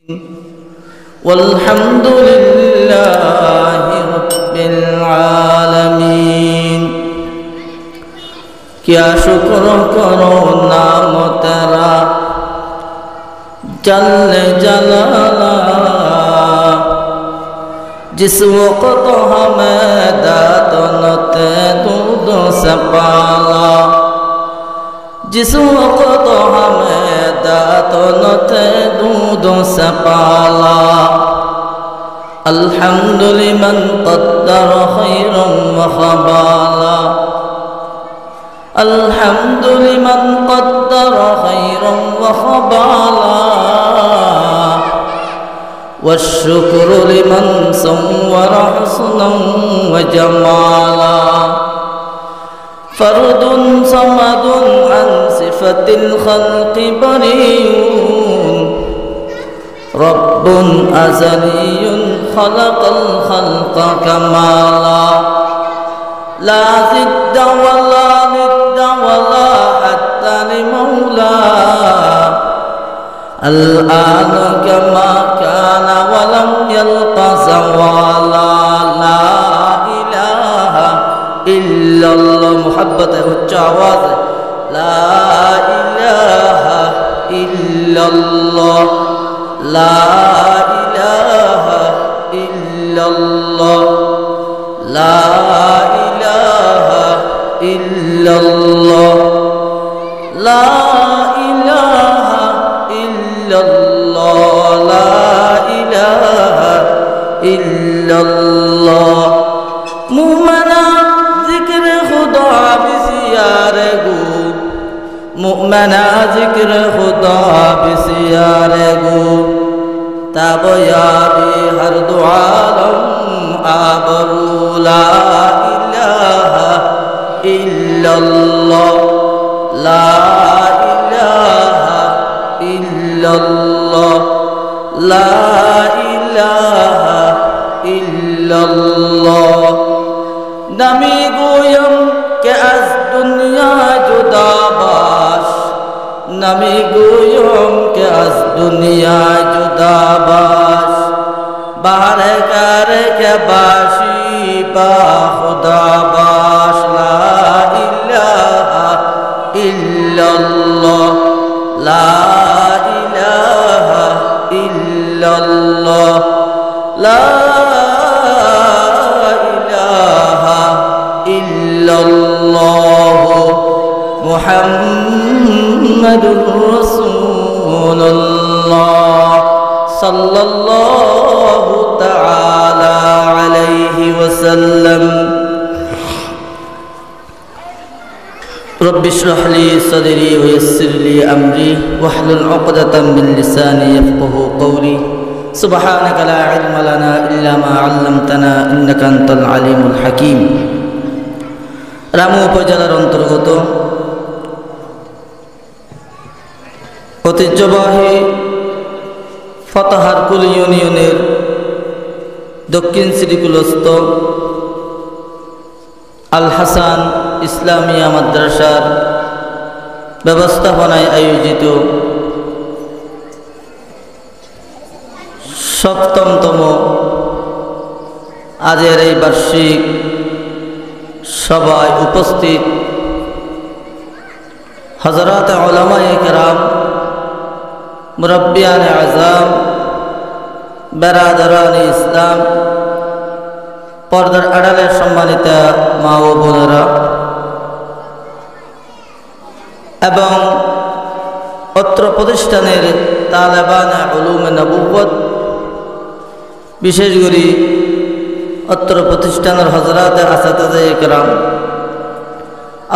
والحمد لله رب العالمين क्या शुक्र करो नाम तेरा जल जलाला जिस वक़्त हमें दातनते दूध से पाला जिस वक़्त हमें दातनते दूध से पाला अल्हम्दुलिमन क़द्दर खैरन व ख़बाला अल्हम्दुलिमन क़द्दर खैरन व ख़बाला वश्शुक्रु लिमन सव्वरा हुस्नन व जमाला फर्दुन समदुन अन सिफतिल खल्क़ि बरीउन रब्बुन अज़लियुन खलक़ल खल्क़ कमाला ला ज़िद्द वला निद्द वला हत्ता लिमौला الآن كما كان ولم يلق زوالا لا إله إلا الله محبت उच्च आवाज لا إله إلا الله لا إله إلا الله لا إله إلا الله لا إله إلا الله لا إله إلا الله मुमना जिक्र खुदा बिसियारे गो मुमना जिक्र खुदा बिसियारे गो तब याबी हर दुआलम आबरू ला इलाहा इल्लल्लाह ला इलाहा इल्लल्लाह ला इलाहा इल्लल्लाह नमी गोयम के अज दुनिया जुदा बाश नमी गोयम के अज दुनिया जुदा बाश बाहर कर के बाशी बा खुदा बाश ला इलाहा इल्लल्लाह ला इलाहा इल्लल्लाह ला इलाहा इल्लल्लाह मुहम्मदुर रसूलुल्लाह सल्लल्लाहु तआला अलैहि वसल्लम रब्बि इश्रह ली सदरी व यस्सिर ली अमरी वहलुल उक़दतम मिन लिसानी यफ़क़हू क़ौली सुब्हानक ला इल्म लना इल्ला मा अल्लमतना इन्नका अंतल अलीमुल हकीम। रामू उपজেলার অন্তর্গত ঐতিহ্যবাহী ফতাহারকুল ইউনিয়নের দক্ষিণ শ্রীকুলস্থ আল হাসান ইসলামিয়া মাদ্রাসার ব্যবস্থাপনায় আয়োজিত ৭ম আজের এই বার্ষিক সভায় উপস্থিত হযরত উলামায়ে কেরাম মুরব্বিয়ানে আযম বেরাদারানে ইসলাম পর্দার আড়ালের সম্মানিত মা ও বোনেরা এবং অত্র প্রতিষ্ঠানের তালেবানে উলুমে নবুওয়াত বিশেষ করে অত্র প্রতিষ্ঠানের হযরত আসাতিজায়ে কেরাম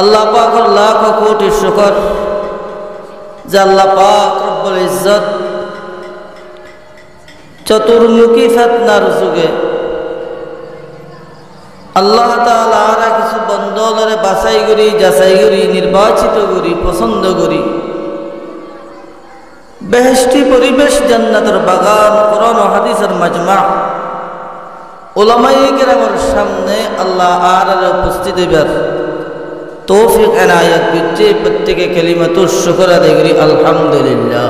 আল্লাহ পাকের লাখ কোটি শুকর যে আল্লাহ পাক রব্বুল ইজ্জত চতুর্মুখী ফিতনার যুগে আল্লাহ তাআলা আরা কিছু বন্দরে বাছাই করি যাচাই করি নির্বাচিত করি পছন্দ করি বেহেশতি পরিবেশ জান্নাতের বাগান কোরআন ও হাদিসের মাজমা উলামায়ে কেরামের সামনে আল্লাহ আর উপস্থিত হইবার তৌফিক এনায়েত করছে। প্রত্যেকে কালিমাতুশ শুকর আদায় করি আলহামদুলিল্লাহ।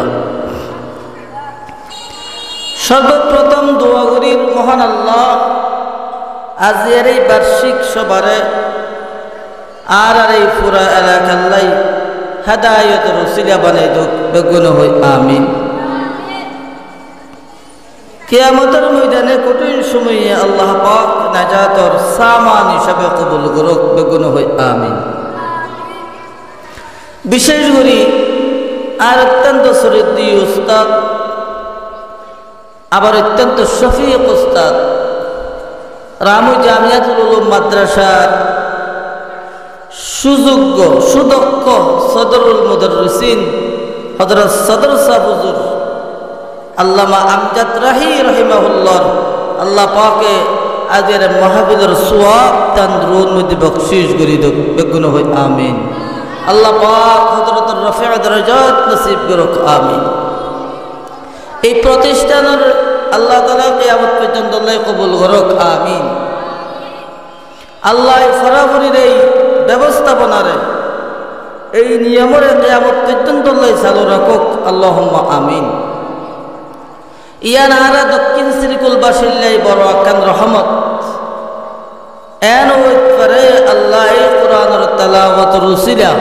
সর্বপ্রথম দোয়া করি মহান আল্লাহ আজের এই বার্ষিক সভারে আর এই পুরা এলাকাল্লাই হেদায়তের ওসিলা বানাই দোক বেগুন হই আমিন। কিয়ামতের ময়দানে কঠিন সময়ে আল্লাহ পাক নাজাতর সামান হিসাবে কবুল করুক বেগুন হই আমিন। বিশেষ করে আর অত্যন্ত শ্রদ্ধি উস্তাদ আবার অত্যন্ত শফিক উস্তাদ রামু জামিয়াতুল উলুম মাদ্রাসার সুযোগ্য সুদক্ষ সদরুল মুদাররিসিন হযরত সদর সাহেব হুজুর আল্লামা আমজাদ রাহি রহিমাহুল্লাহ আল্লাহ পাকে আজের মাহফিলের সওয়াব দান রুন মধ্যে বকশিশ করি দক বেগুন হই আমিন। আল্লাহ পাক হযরত রফিউ দরজাত নসিব করুক আমিন। এই প্রতিষ্ঠানের আল্লাহ তাআলা কিয়ামত পর্যন্ত আল্লাহ কবুল করুক আমিন। আল্লাহ ফরাফরির এই ব্যবস্থাপনারে এই নিয়মের কিয়ামত পর্যন্ত আল্লাহ চালু রাখুক আল্লাহুম্মা আমিন। ইয়ান আরা দক্ষিণ শ্রীকুল বাসিল্লাই বড় আকান রহমত এন ওইত পারে আল্লাহ এই কোরআনের তেলাওয়াতের উসিলা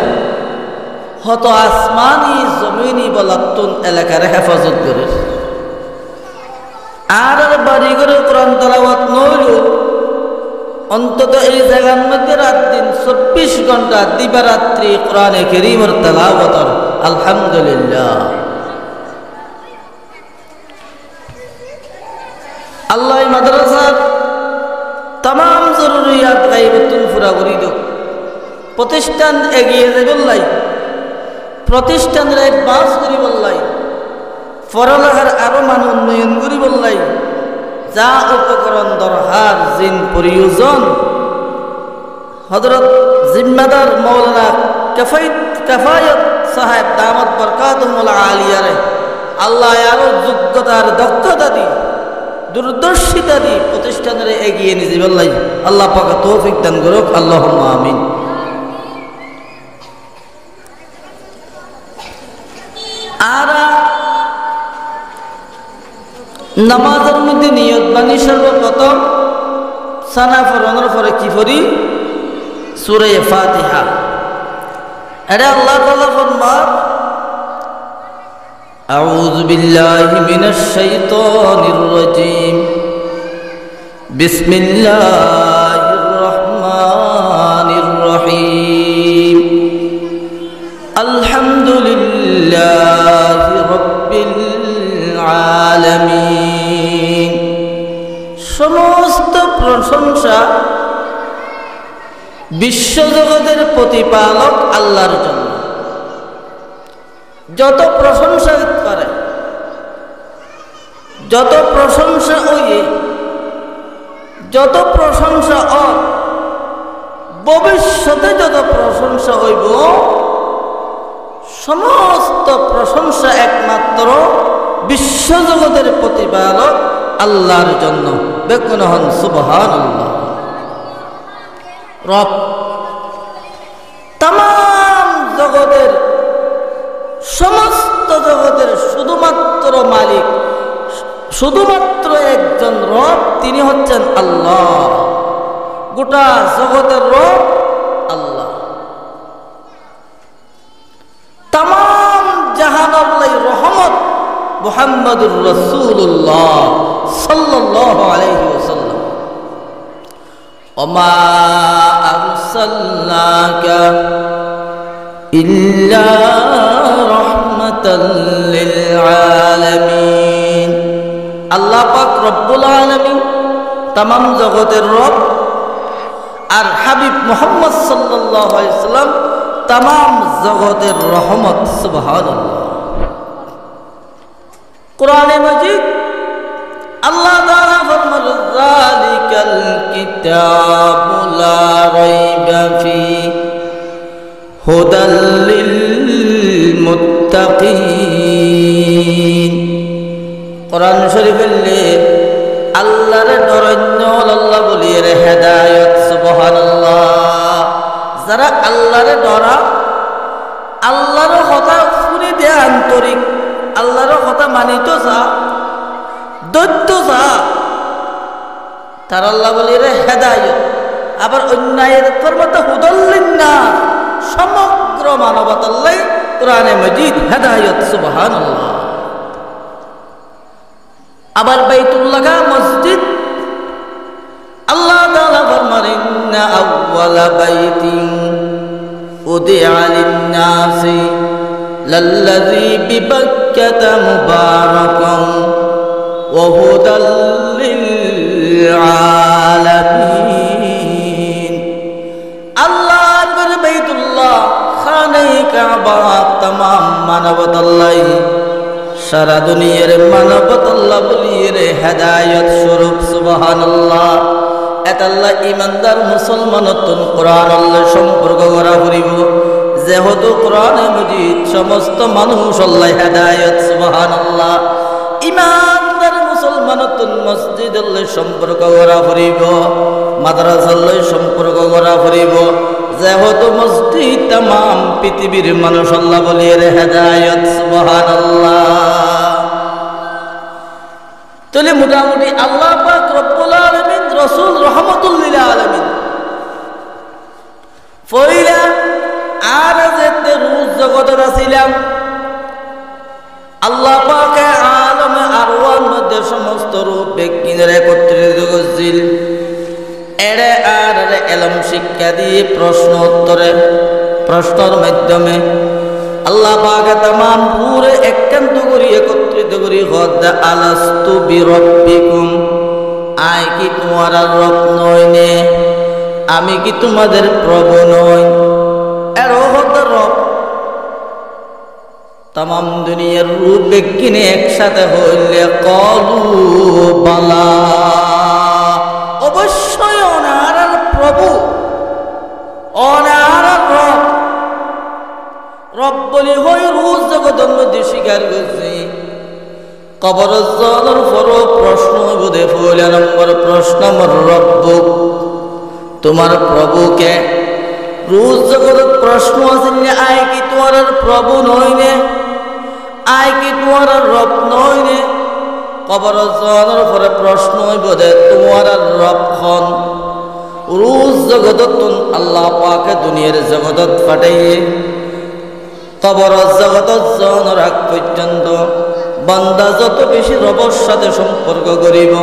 হত আসমানি জমিনি বলাতুন এলাকার হেফাজত করে আর বাড়ি করে কোরআন তেলাওয়াত নইল অন্তত এই জায়গার মধ্যে রাত দিন 24 ঘন্টা দিবারাত্রি কোরআনে কারীমের তেলাওয়াতের আলহামদুলিল্লাহ। আল্লাহ মাদ্রাসার तमाम জরুরিয়াত গায়বাতুন পুরা করি দো প্রতিষ্ঠান এগিয়ে যাবে বললাই প্রতিষ্ঠানের অ্যাডভান্স করি বললাই পড়ালেখার আরো মান উন্নয়ন করি বললাই যা উপকরণ দরকার জিন প্রয়োজন হযরত জিম্মাদার মাওলানা কাফায়াত সাহেব দামাত বরকাতুহুল আলিয়ারে আল্লাহ আরো যোগ্যতার দক্ষতা দি দূরদর্শিতা দি প্রতিষ্ঠানের এগিয়ে নিয়ে যাবে আল্লাহ পাক তৌফিক দান করুক আল্লাহুম্মা আমিন। আর নামাজের মধ্যে নিয়ত বানি সর্বপ্রথম সানা ফরনের পরে কি পড়ি সূরা ফাতিহা। এটা আল্লাহ তাআলা ফরমান আউযু বিল্লাহি মিনাশ শাইতানির রাজীম বিসমিল্লাহির রহমানির রহিম আলহামদুলিল্লাহি রাব্বিল আলামিন। সমস্ত প্রশংসা বিশ্বজগতের প্রতিপালক আল্লাহর জন্য। যত প্রশংসা পারে যত প্রশংসা ওই যত প্রশংসা ভবিষ্যতে যত প্রশংসা হইব সমস্ত প্রশংসা একমাত্র বিশ্বজগতের প্রতিপালক আল্লাহর জন্য। বেকুন হন সুবহানাল্লাহ। রব তাম জগতের সমস্ত জগতের শুধুমাত্র মালিক শুধুমাত্র একজন রব, তিনি হচ্ছেন আল্লাহ। গোটা জগতের রব আল্লাহ। তাম জাহানের রহমত মুহাম্মদুর রাসূলুল্লাহ সাল্লাল্লাহু আলাইহি ওয়াসাল্লাম। ওমা আরসালনাকা ইল্লা রাহমাতাল লিল আলামিন। আল্লাহ পাক রব্বুল আলামিন তামাম জগতের রব, আর হাবিব মুহাম্মদ সাল্লাল্লাহু আলাইহি ওয়াসাল্লাম তামাম জগতের রহমত। সুবহানাল্লাহ। কোরআনে মাজিদ আল্লাহ তাআলা ফরমান যালিকাল কিতাবু লা রাইবা ফি হুদাল লিল মুত্তাকিন। কোরআন শরীফে আল্লাহর ডরন্য আল্লাহ বলিয়ে রে হেদায়েত। সুবহানাল্লাহ। যারা আল্লাহর ডরা, আল্লাহর কথা শুনে দেয়া আন্তরিক, আল্লাহর কথা মানিত যা দৈত্য যা তার আল্লাহ বলি রে হেদায়েত। আবার অন্য আয়াতের মধ্যে হুদাল্লিন্নাস, সমগ্র মানবতাল্লাই কোরআনে মাজিদ হেদায়েত। সুবহানাল্লাহ। আবার বাইতুল্লাহ মসজিদ আল্লাহ তাআলা ফরমান ইন্না আউওয়ালা বাইতিন উদিআ লিন-নাসি লাল্লাযী বিবাক্কাতা মুবারাকান ওয়া হুদাল লিল-আলামিন। আল্লাহর বাইতুল্লাহ খানে কাবা तमाम মানবতাল্লাই সারা দুনিয়ার মানবতাল্লাহ বলিয়ে রে হেদায়েত স্বরূপ। সুবহানাল্লাহ। এতাল্লাহ ইমানদার মুসলমানতুন কোরআন আল্লাহ সম্পর্ক করা করিব, যেহেতু কোরআনে মাজিদ সমস্ত মানুষ আল্লাহ হেদায়েত। সুবহানাল্লাহ। ইমানদার মুসলমানতুন মসজিদ আল্লাহ সম্পর্ক করা করিব, মাদ্রাসা আল্লাহ সম্পর্ক করা করিব, যেহেতু মসজিদ तमाम পৃথিবীর মানুষ আল্লাহ বলিয়ে রে হেদায়েত। সুবহানাল্লাহ। তাহলে মোটামুটি আল্লাহ পাক রব্বুল আলামিন রাসূল রাহমাতুল লিল আলামিন ফইলা আর যেতে রূপ জগতের ছিলাম আল্লাহ পাক আলমে আরওয়ার মধ্যে সমস্ত রূপ বিজ্ঞানের একত্রিত করছিল। এরে আর এলম শিক্ষা দিয়ে প্রশ্ন উত্তরে প্রশ্নের মাধ্যমে আল্লাহ পাক तमाम পুরে একান্ত করি একত্রিত করি হদা আলাস্তু বিরব্বিকুম, আই কি তোমার রব নই নে, আমি কি তোমাদের প্রভু নই। এর হদা রব तमाम দুনিয়ার রূপ বিজ্ঞানে একসাথে হইলে কলু বালা, অবশ্যই ওনার প্রভু, ওনার রব। রব বলি হই রোজ জগতের মধ্যে স্বীকার করছি। কবর জলের পর প্রশ্ন বোধে ফলে নম্বর প্রশ্ন আমার রব্ব, তোমার প্রভুকে। রোজ জগতের প্রশ্ন আছে আয় কি তোমার প্রভু নই নে, আয় কি তোমার রব নই নে। কবর জলের পরে প্রশ্ন বোধে তোমার রব খন। রোজ জগত আল্লাহ পাকে দুনিয়ার জগত পাঠাইয়ে কবর জগত জনের আগ পর্যন্ত বান্দা যত বেশি রবের সাথে সম্পর্ক করিব,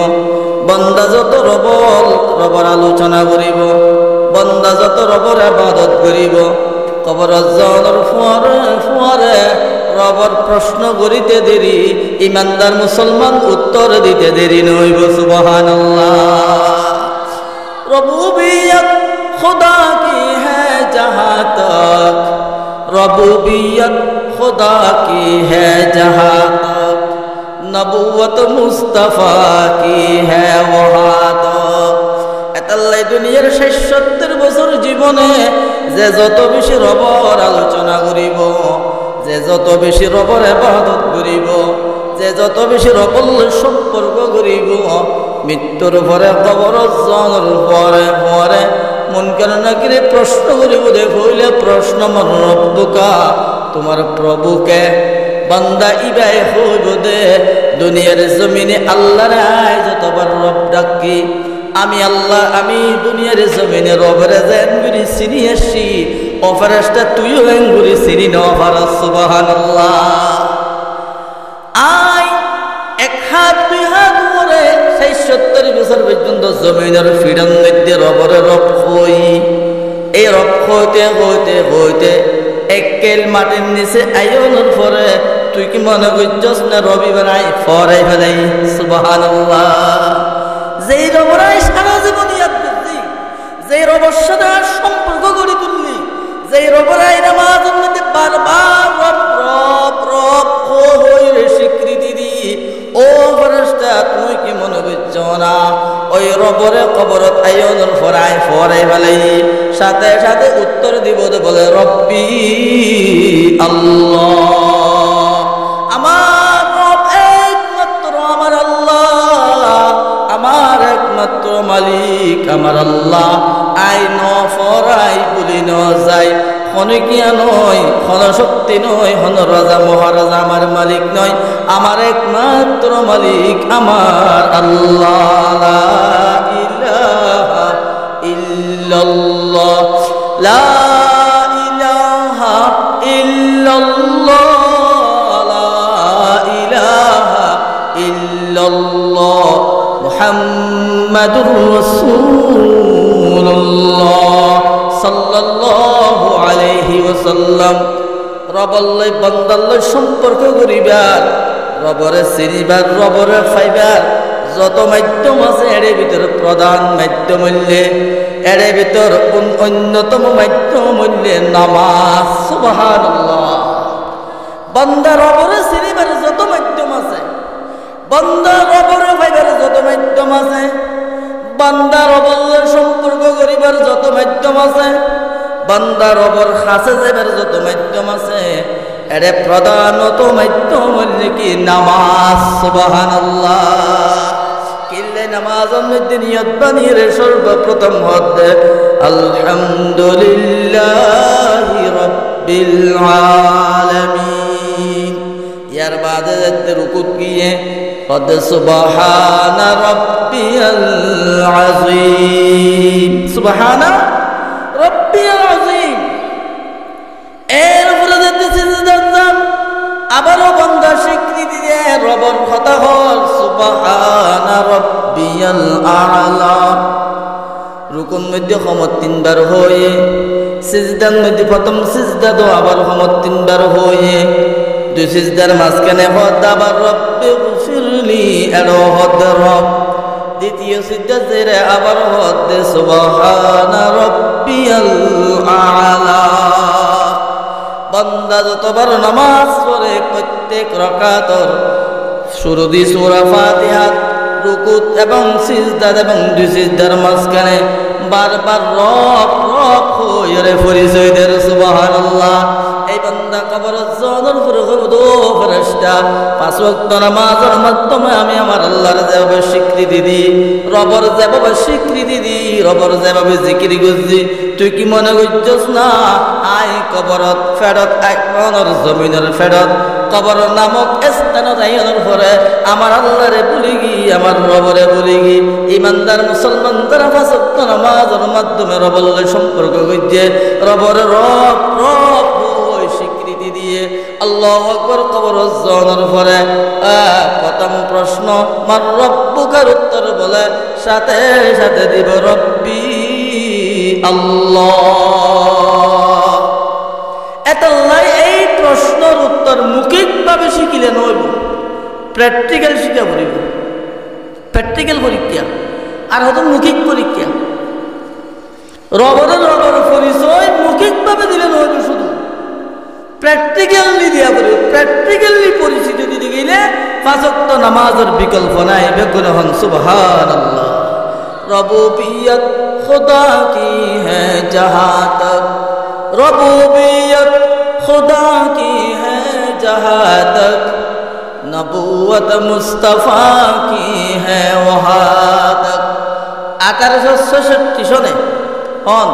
বান্দা যত রবের আলোচনা করিব, বান্দা যত রবের ইবাদত করিব, কবর জনের ফুয়ারে রবের প্রশ্ন করিতে দেরি, ইমানদার মুসলমান উত্তর দিতে দেরি নইব। সুবহানাল্লাহ। রবুবিয়ত খুদা কি হ্যায় জাহাঁ তক, रबूबियत खुदा की है जहाँ तक, नबूवत मुस्तफ़ा की है वहाँ तक। এতাল্লাই দুনিয়ার ৭০ বছর জীবনে যে যত বেশি রবের আলোচনা করিব, যে যত বেশি রবের ইবাদত করিব, যে যত বেশি রবের সম্পর্ক করিব, মৃত্যুর পরে কবর জনের পরে পরে মুনকার নাকিরে প্রশ্ন করিব। দেখলে প্রশ্ন মন রব্বুকা, তোমার প্রভুকে। বান্দা ইবাই হইব দে দুনিয়ার জমিনে আল্লাহ রায় যতবার রব ডাকি, আমি আল্লাহ আমি দুনিয়ার জমিনে রবের জেনগুরি চিনি আসি, অফারেসটা তুইও এঙ্গুরি চিনি ন পারস। সুবহানাল্লাহ। আই এক হাত দুই হাত করে ৭০ বছর পর্যন্ত জমিনের ফিরন মধ্যে রবরে রব হই। এই রব হইতে হইতে হইতে একেল মাটির নিচে আয়নের পরে তুই কি মনে করছস না রবি বানাই ফরাই ফেলাই। সুবহানাল্লাহ। যেই রবরাই সারা জীবন ইয়াদ করছি, যেই রবের সাথে সম্পর্ক গড়ে তুললি, যেই রবরাই নামাজের মধ্যে বারবার রব রব রব হই স্বীকৃতি দি, ও ফেরেশতা তুমি কি মনে করছ না ওই রবরে কবরত আয়নের ফরাই ফরাই ফেলাই সাথে সাথে উত্তর দিব বলে রব্বি আল্লাহ, আমার রব একমাত্র আমার আল্লাহ, আমার একমাত্র মালিক আমার আল্লাহ। আই ন ফরাই বলি ন যাই হনকিয়া নয়, হন শক্তি নয়, হন রাজা মহারাজা আমার মালিক নয়, আমার একমাত্র মালিক আমার আল্লাহ। লা ইলাহা ইল্লাল্লাহ, লা ইলাহা ইল্লাল্লাহ, লা ইলাহা ইল্লাল্লাহ, মুহাম্মাদুর রাসূলুল্লাহ সাল্লাল্লাহু আলাইহি ওয়াসাল্লাম। রবল্লাই বান্দাল্লাই সম্পর্ক করিবার, রবরে চিনিবার, রবরে ফাইবার যত মাধ্যম আছে এর ভিতরে প্রধান মাধ্যম হইলে, এর ভিতর অন্যতম মাধ্যম হইলে নামাজ। সুবহানাল্লাহ। বান্দা রবরে চিনিবার যত মাধ্যম আছে, বান্দা রবরে ফাইবার যত মাধ্যম আছে, বান্দা রবল্লার সম্পর্ক করিবার যত মাধ্যম আছে, বান্দা রবর কাছে যাবার যত মাধ্যম আছে, এর প্রধানত মাধ্যম হইলে কি নামাজ। সুবহানাল্লাহ। কিল্লে নামাজের মধ্যে নিয়ত বানিয়ে সর্বপ্রথম হতে আলহামদুলিল্লাহি রাব্বিল আলামিন। ইয়ার বাদে রুকুত গিয়ে قد سبحان ربي العظيم, سبحان ربي العظيم। এরপরে যেতে সিজদার যান, আবারও বান্দা স্বীকৃতি দিয়ে রবের কথা হল সুবহান রাব্বিয়াল আ'লা। রুকুন মধ্যে ক্ষমত তিনবার হয়ে, সিজদার মধ্যে প্রথম সিজদা দো আবার ক্ষমত তিনবার হয়ে, দুই সিজদার মাঝখানে হদ আবার রব্বে গফিরলি এড়ো হদ রব, দ্বিতীয় সিজদা জেরে আবার হদ সুবহান রাব্বিয়াল আ'লা। বান্দা যতবার নামাজ পড়ে প্রত্যেক রাকাতর শুরু দি সূরা ফাতিহা, রুকুত এবং সিজদা এবং দুই সিজদার মাঝখানে বারবার রব রব হয়ে পরিচয় দেয় সুবহানাল্লাহ। এই বান্দা কবর জনের উপরে দো ফেরেশতা পাঁচ ওয়াক্ত নামাজের মাধ্যমে আমি আমার আল্লাহর যেভাবে স্বীকৃতি দিই, রবর যেভাবে স্বীকৃতি দিই, রবর যেভাবে জিকির করছি, তুই কি মনে করছিস না আই কবরত ফেরত একর জমিনের ফেরত কবর নামক স্থানত আইনের পরে আমার আল্লাহরে বলি গি, আমার রবরে বলি গি। ইমানদার মুসলমান তারা পাঁচ ওয়াক্ত নামাজের মাধ্যমে রবর সম্পর্ক করছে, রবর রব রব স্বীকৃতি দিয়ে আল্লাহু আকবার কবর জনের পরে প্রথম প্রশ্ন মার রব্বুকার উত্তর বলে সাথে সাথে দিব রব্বি আল্লাহ। এতলাই এই প্রশ্নের উত্তর মৌখিকভাবে শিখিলে নইব, প্র্যাকটিক্যাল শিক্ষা পড়িব। প্র্যাকটিক্যাল পরীক্ষা আর হয়তো মৌখিক পরীক্ষা। রবর পরিচয় মৌখিকভাবে দিলে নইব, শুধু প্র্যাকটিক্যালি দিয়া পড়িব। প্র্যাকটিক্যালি পরিচিতি দিতে গেলে পাঁচ ওয়াক্ত নামাজের বিকল্প নাই। বেগুন হন সুবহানাল্লাহ। রবুবিয়ত খুদা কি হ্যায় জাহাঁ তক, রবুবিয়ত খুদা কি হ্যায় জাহাঁ তক, নবুয়ত মুস্তাফা কি হ্যায় ওয়াহাঁ তক। 1866 সনে হন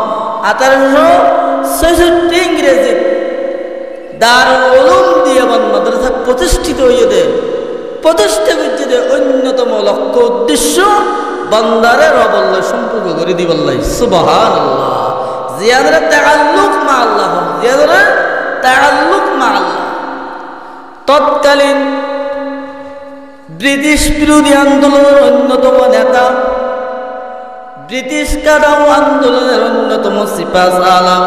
1866 ইংরেজি দারুল উলুম দিয়াবান মাদ্রাসা প্রতিষ্ঠিত হয়ে দে, প্রতিষ্ঠা করছে দে। অন্যতম লক্ষ্য উদ্দেশ্য বান্দারে রবল্লাহ সম্পর্ক করে দিবাল্লাহ। সুবহানাল্লাহ। জিয়াদরে তাআল্লুক মা আল্লাহ, জিয়াদরে তাআল্লুক মা আল্লাহ। তৎকালীন ব্রিটিশ বিরোধী আন্দোলনের অন্যতম নেতা, ব্রিটিশ কারাও আন্দোলনের অন্যতম সিপাহ সালাম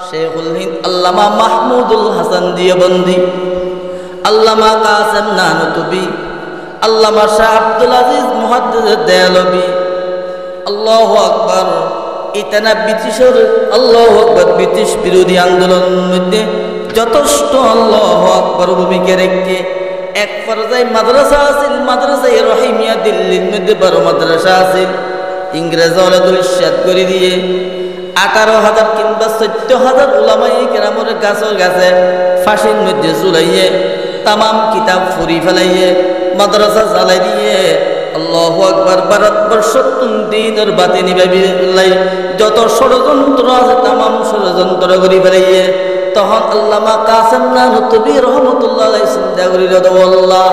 শেখুল হিন্দ আল্লামা মাহমুদুল হাসান দিয়াবন্দি, আল্লামা কাসেম নানুতুবি, আল্লামা শাহ আব্দুল আজিজ মুহাদ্দিস দেয়ালবি। আল্লাহু আকবার। ইতানা ব্রিটিশের আল্লাহু আকবার ব্রিটিশ বিরোধী আন্দোলনের মধ্যে যথেষ্ট আল্লাহু আকবার ভূমিকা রেখে এক পর্যায়ে মাদ্রাসা আছিল, মাদ্রাসা রহিমিয়া দিল্লির মধ্যে 12 মাদ্রাসা আছিল। ইংরেজ ওলাদুল ইরশাদ করে দিয়ে 18,000 কিংবা 14,000 উলামায়ে কেরামের গাছের গাছে ফাঁসির মধ্যে ঝুলাইয়ে তামাম কিতাব ফুরি ফেলাইয়ে মাদ্রাসা জ্বালাই দিয়ে আল্লাহু আকবার ভারতবর্ষ দিনের বাতি নিভাই যত ষড়যন্ত্র আছে তামাম ষড়যন্ত্র করি ফেলাইয়ে তখন আল্লামা কাসেম নানুতুবি রহমতুল্লাহ আলাইহি চিন্তা করিল আল্লাহ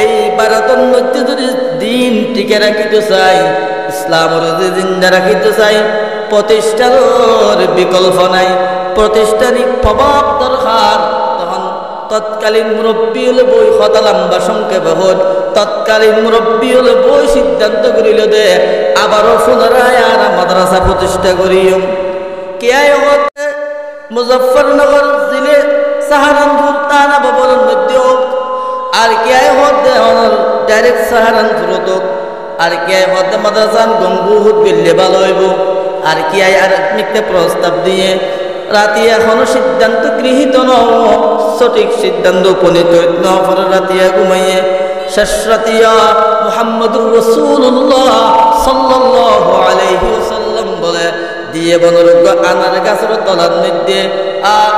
এই ভারতের মধ্যে যদি দিন টিকে রাখিতে চাই ইসলামের যদি জিন্দা রাখিতে চাই প্রতিষ্ঠার বিকল্প নাই প্রতিষ্ঠানিক প্রভাব দরকার তখন তৎকালীন মুরব্বী হলে বই কথা লম্বা সংক্ষেপ হল তৎকালীন মুরব্বী হলে বই সিদ্ধান্ত করিল দে আবারও পুনরায় আর মাদ্রাসা প্রতিষ্ঠা করিও কে হতে মুজফ্ফরনগর জিলে সাহারানপুর থানা ভবনের মধ্যে হোক আর কে হতে ডাইরেক্ট সাহারানপুর হোক আর কে হতে মাদ্রাসান গঙ্গু হোক বিল্লে ভালো হইব আর কি আর মিথ্যে প্রস্তাব দিয়ে রাতে এখনো সিদ্ধান্ত গৃহীত ন সঠিক সিদ্ধান্ত উপনীত ন পরে রাতিয়া ঘুমাইয়ে শেষ রাতিয়া মুহাম্মদুর রাসূলুল্লাহ সাল্লাল্লাহু আলাইহি ওয়াসাল্লাম বলে দিয়ে বনরুগ আনার গাছের তলার মধ্যে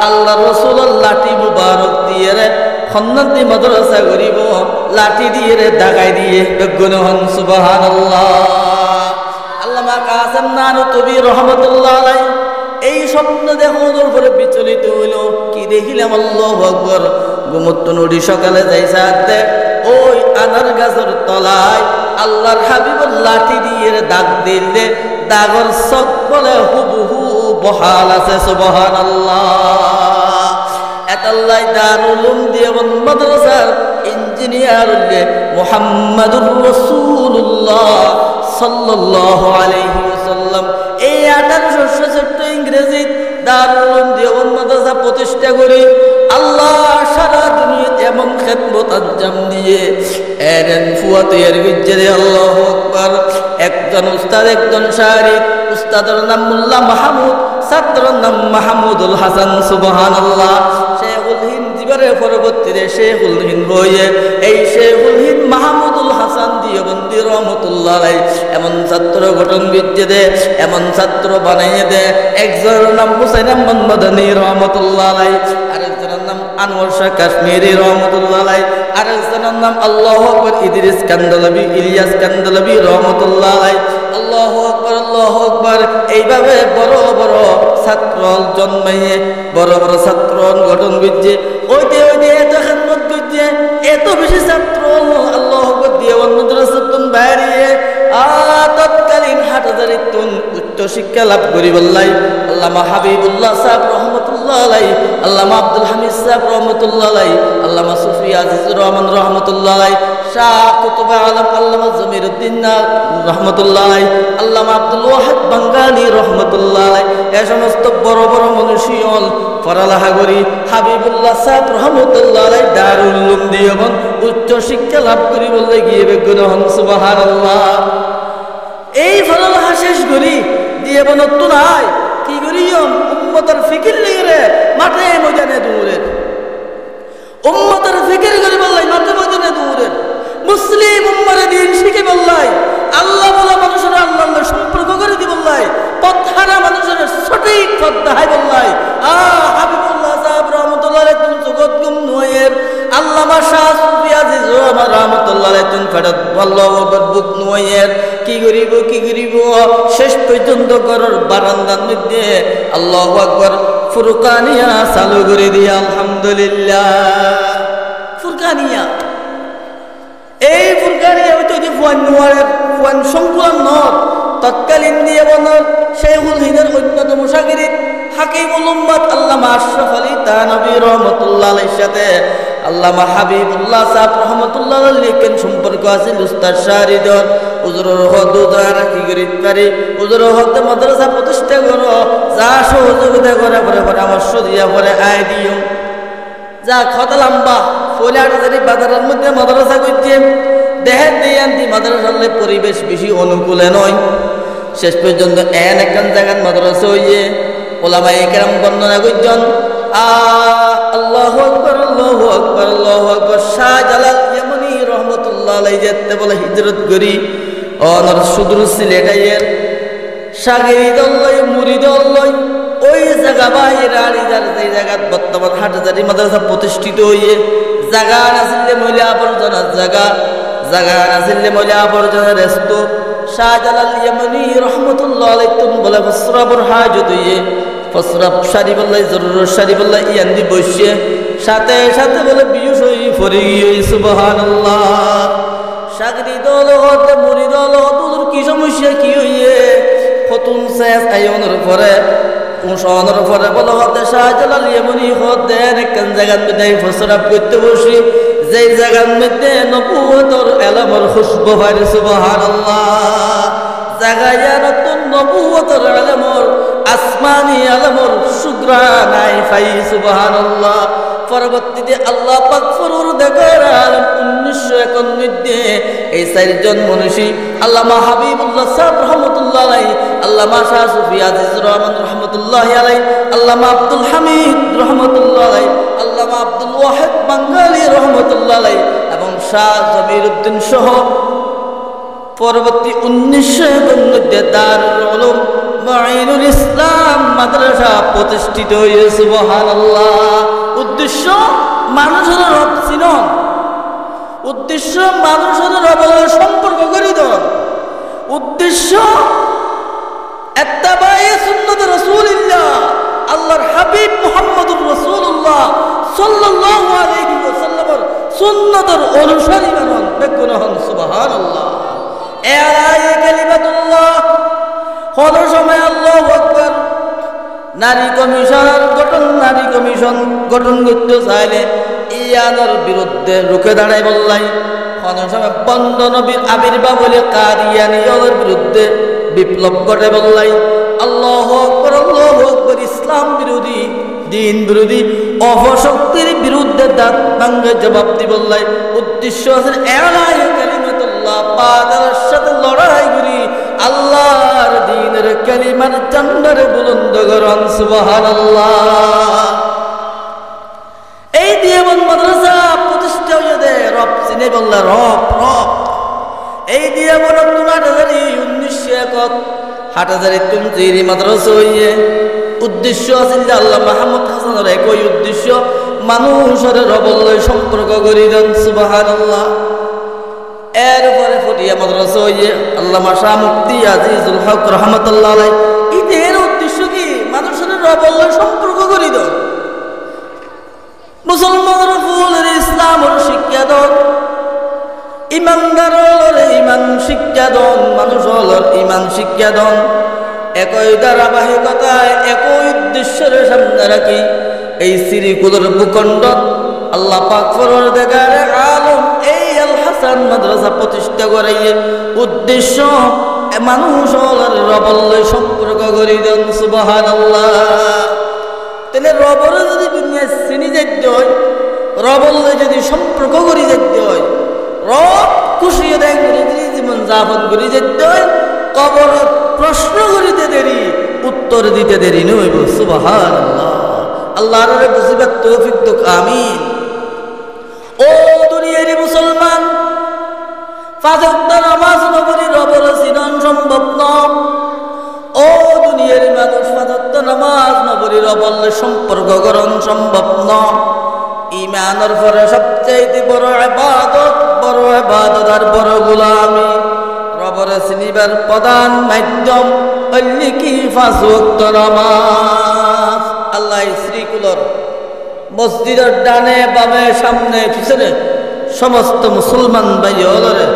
আল্লাহ রাসূলের লাঠি মুবারক দিয়ে রে খন্নতি মাদ্রাসা করিব লাঠি দিয়ে রে দাগাই দিয়ে গুণহন সুবহানাল্লাহ আল্লামা কাসেম নানুতুবি রহমতুল্লাহ আলাইহি এই স্বপ্ন দেখানোর পরে বিচলিত হইল কি দেখিলাম আল্লাহু আকবার ঘুমন্ত নদী সকালে যাই সাথে ওই আনার গাছের তলায় আল্লাহর হাবিবুল লাঠি দিয়ে দাগ দিলে দাগর চক বলে হুবহু বহাল আছে সুবহানাল্লাহ এতাল্লাই দারুল উলুম দেওবন্দ মাদ্রাসার ইঞ্জিনিয়ার হলে মুহাম্মদুর রাসূলুল্লাহ সাল্লাল্লাহু আলাইহি ওয়াসাল্লাম এই 1866 ইংরেজি দারুল উলুম দেওবন্দ মাদ্রাসা প্রতিষ্ঠা করে আল্লাহ সারা দুনিয়াতে এমন খেদমত আঞ্জাম দিয়ে এরেন ফুয়াতে এর বিজ্জে আল্লাহু আকবার একজন উস্তাদ একজন শায়খ উস্তাদের নাম মোল্লা মাহমুদ ছাত্রের নাম মাহমুদুল হাসান সুবহানাল্লাহ শেখুল হিন্দ জীবনের পরবর্তীতে শেখুল হিন্দ হয়ে এই শেখুল হিন্দ মাহমুদুল হাসান দিওবন্দি রহমতুল্লাহ আলাইহি এমন ছাত্র গঠন বিদ্যে দে এমন ছাত্র বানাইয়ে দে একজনের নাম হুসাইন আহমদ মাদানী রহমতুল্লাহ আলাইহি আরেকজনের নাম আনোয়ার শাহ কাশ্মীরি রহমতুল্লাহ আলাইহি আরেকজনের নাম আল্লাহু আকবার ইদ্রিস কান্দলাবি ইলিয়াস কান্দলাবি রহমতুল্লাহ আলাইহি আল্লাহু আকবার এইভাবে বড় বড় ছাত্র জন্মাইয়ে বড় বড় ছাত্র গঠন করছে ওইতে এত খেদমত করছে এত বেশি ছাত্র আল্লাহু আকবার দিয়ে মাদ্রাসাতুন বাইরে তৎকালীন হাটহাজারিতুন উচ্চ শিক্ষা লাভ করি বললাই আল্লামা হাবিবুল্লাহ সাহেব রহমতুল্লাহ আলাইহি আল্লামা আব্দুল হামিদ সাহেব রহমতুল্লাহ আলাইহি আল্লামা সুফি আজিজুর রহমান রহমতুল্লাহ আলাইহি শাহ কুতুব আলম আল্লামা জমিরউদ্দিন রহমতুল্লাহ আলাইহি আল্লামা আব্দুল ওয়াহাব বাঙ্গালী রহমতুল্লাহ আলাইহি এই সমস্ত বড় বড় মনীষীগণ পড়ালেখা করি হাবিবুল্লাহ সাহেব রহমতুল্লাহ আলাইহি দারুল উলুম দেওবন্দ উচ্চ শিক্ষা লাভ করি বললে গিয়ে বেগুন হন সুবহানাল্লাহ এই পড়ালেখা শেষ করি দিয়ে নতুন আয় কি করি উম্মতের ফিকির লেগে মাঠে ময়দানে দৌড়ের উম্মতের ফিকির করে বললাই মাঠে ময়দানে দৌড়ের মুসলিম উম্মারে দিন শিখে বললাই আল্লাহ বলা মানুষের আল্লাহ সম্পর্ক করে দি বললাই পথহারা মানুষের সঠিক পথ দেখাই বললাই হাবিবুল্লাহ সাহেব রহমতুল্লাহ আলাইহি তুমি জগৎ গুম নয়ের আল্লামা শাহ সুফি আজিজ রহমান রহমতুল্লাহ আলাইহি তুমি ফেরত আল্লাহু আকবার বুক নয়ের কি করিব শেষ পর্যন্ত ঘরের বারান্দার মধ্যে আল্লাহু আকবার ফুরকানিয়া চালু করে দিয়া আলহামদুলিল্লাহ ফুরকানিয়া এই ফুরকানিয়া হইতে যে ফুয়ান সংকুলন নর তৎকালীন দিয়ে বনর শেখুল হিন্দের অন্যতম শাগিরিদ হাকিমুল উম্মাত আল্লামা আশরাফ আলী তানভী রহমতুল্লাহ আলাইহির সাথে আল্লামা হাবিবুল্লাহ সাহেব রহমতুল্লাহ আলাইহি কেন সম্পর্ক আছে উস্তাদ শাহরিদর হুজুরের হদ দ্বারা কি করিতে পারি হুজুরের হদ মাদ্রাসা প্রতিষ্ঠা করো যা সহযোগিতা করে পরামর্শ দিয়া পরে আয় দিও যা কথা লম্বা ফোলার বাজারের মধ্যে মাদ্রাসা করছে দেহের দিয়ে মাদ্রাসার পরিবেশ বেশি অনুকূলে নয় শেষ পর্যন্ত একখান জায়গার মাদ্রাসা হইয়ে ওলামায়ে কেরাম বর্ণনা করছেন আল্লাহু আকবার আল্লাহু আকবার আল্লাহু আকবার শাহজালাল ইয়ামানি রহমতুল্লাহ আলাইহি যেতে বলে হিজরত করি অনর সুদূর সিলেটাইয়ের শাগিরিদ আল্লাহ মুরিদ আল্লাহ ওই জায়গা বাইরে আড়িদার যে জায়গা বর্তমান হাটহাজারী মাদ্রাসা প্রতিষ্ঠিত হইয়ে জায়গা নাছিলে মহিলা আবর্জনার জায়গা নাছিলে মহিলা আবর্জনার রেস্ত শাহজালাল ইয়ামানি রহমতুল্লাহ আলাইহি তুন বলে ফসরাবুর হাজত ইয়ে ফসরাব শারিবুল্লাহ জরুর শারিবুল্লাহ ইয়ান্দি বসে সাথে সাথে বলে বিয়ুষ হই ফরি সুবহানাল্লাহ। সাগরি দল হতে মুড়ি দল তোর কি সমস্যা কি হইয়ে ফতুন শেষ আয়নের পরে উনশনের পরে বলো হতে শাহজালাল ইয়ামানি হতে একখান জায়গার মধ্যে ফসরাব করতে বসি যেই জায়গার মধ্যে নবুয়তর এলামর খুশবু হয় সুবহানাল্লাহ। জায়গায় নতুন নবুয়তর এলামর আসমানি এলামর সুগ্রানাই ফাই সুবহানাল্লাহ। পরবর্তীতে আল্লাহ পাক ফরুর দেখার আলম 1951 এই চারজন মনীষী আল্লামা হাবিবুল্লাহ সাহেব রহমতুল্লাহ আলাইহি, আল্লামা শাহ সুফি আজিজুর রহমান রহমতুল্লাহ আলাইহি, আল্লামা আব্দুল হামিদ রহমতুল্লাহ আলাইহি, আল্লামা আব্দুল ওয়াহিদ বাঙ্গালী রহমতুল্লাহ আলাইহি এবং শাহ জমির উদ্দিন সহ পরবর্তী 1951 দারুল উলুম মুঈনুল ইসলাম মাদ্রাসা প্রতিষ্ঠিত হয়েছে সুবহানাল্লাহ। উদ্দেশ্য মানুষের রব চিনন, উদ্দেশ্য মানুষের রবের সম্পর্ক করি দেন, উদ্দেশ্য ইত্তেবায়ে সুন্নাত রাসূলুল্লাহ আল্লাহর হাবিব মুহাম্মদুর রাসূলুল্লাহ সাল্লাল্লাহু আলাইহি ওয়াসাল্লামের সুন্নাতের অনুসারী বানন বেকুন হন সুবহানাল্লাহ। এলায়ে কালিমাতুল্লাহ কোন সময় আল্লাহু আকবার নারী কমিশন গঠন করতে চাইলে ইয়ানোর বিরুদ্ধে রুখে দাঁড়াই বললাই। কোন সময় বন্ধ নবীর আবির্ভাব বলে কাদিয়ানীয়দের বিরুদ্ধে বিপ্লব ঘটে বললাই। আল্লাহু আকবার ইসলাম বিরোধী দিন বিরোধী অপশক্তির বিরুদ্ধে দাঁত ভাঙ্গে জবাব দি বললাই। উদ্দেশ্য আছে এলায়ে কালিমাতুল্লাহ পাদের সাথে লড়াই করি আল্লাহর দ্বীনের কালিমার ঝান্ডারে বুলন্দ করুন সুবহানাল্লাহ। এই দেওবন্দ মাদ্রাসা প্রতিষ্ঠা হয়েছে রব চিনে বললা রব রব। এই দেওবন্দ 1901 হাটহাজারী তুমজিরি মাদ্রাসা হইয়ে উদ্দেশ্য আছিল যে আল্লাহ মাহমুদ হাসানের একই উদ্দেশ্য মানুষের রবল্লয় সম্পর্ক করি দেন সুবহানাল্লাহ। এরপরে ফটিয়া মাদ্রাসা হইয়ে আল্লামা শাহ মুফতি আজিজুল হক রহমতুল্লাহ আলাইহি এর উদ্দেশ্য কি মানুষের রবল্লয় সম্পর্ক করি দেন, মুসলমানের ফুলের ইসলামের শিক্ষা দেন, ইমানদারের ইমান শিক্ষা দেন, মানুষের ইমান শিক্ষা দেন। একই ধারাবাহিকতায় একই উদ্দেশ্যের সামনে রাখি এই শ্রীকুলের ভূখণ্ড আল্লাহ পাক ফরর দেখার আলম এই আল হাসান মাদ্রাসা প্রতিষ্ঠা করাইয়ে উদ্দেশ্য মানুষের রবল্লয় সম্পর্ক করি দেন সুবহানাল্লাহ। তাহলে রবর যদি দুনিয়া চিনি যেতে হয়, রবল্লয় যদি সম্পর্ক করি যেতে হয়, রব খুশি দেয় যদি জীবন যাপন করি যেতে হয়, কবর প্রশ্ন করিতে দেরি উত্তর দিতে দেরি নইব সুবহানাল্লাহ। আল্লাহর বুঝিবার তৌফিক তো আমিন। ও দুনিয়ার মুসলমান, পাঁচ ওয়াক্ত নামাজ নবী রবের চিনন সম্ভব নয়। ও দুনিয়ার মানুষ, পাঁচ ওয়াক্ত নামাজ নবী রবের সম্পর্ক করণ সম্ভব নয়। ঈমানের পরে সবচেয়ে বড় ইবাদত আর বড় গোলামি। রবের চিনিবার প্রধান মাধ্যম হইল কি পাঁচ ওয়াক্ত নামাজ। আল্লাহ শ্রীকুলর মসজিদের ডানে বামে সামনে পিছনে সমস্ত মুসলমান ভাই হলরে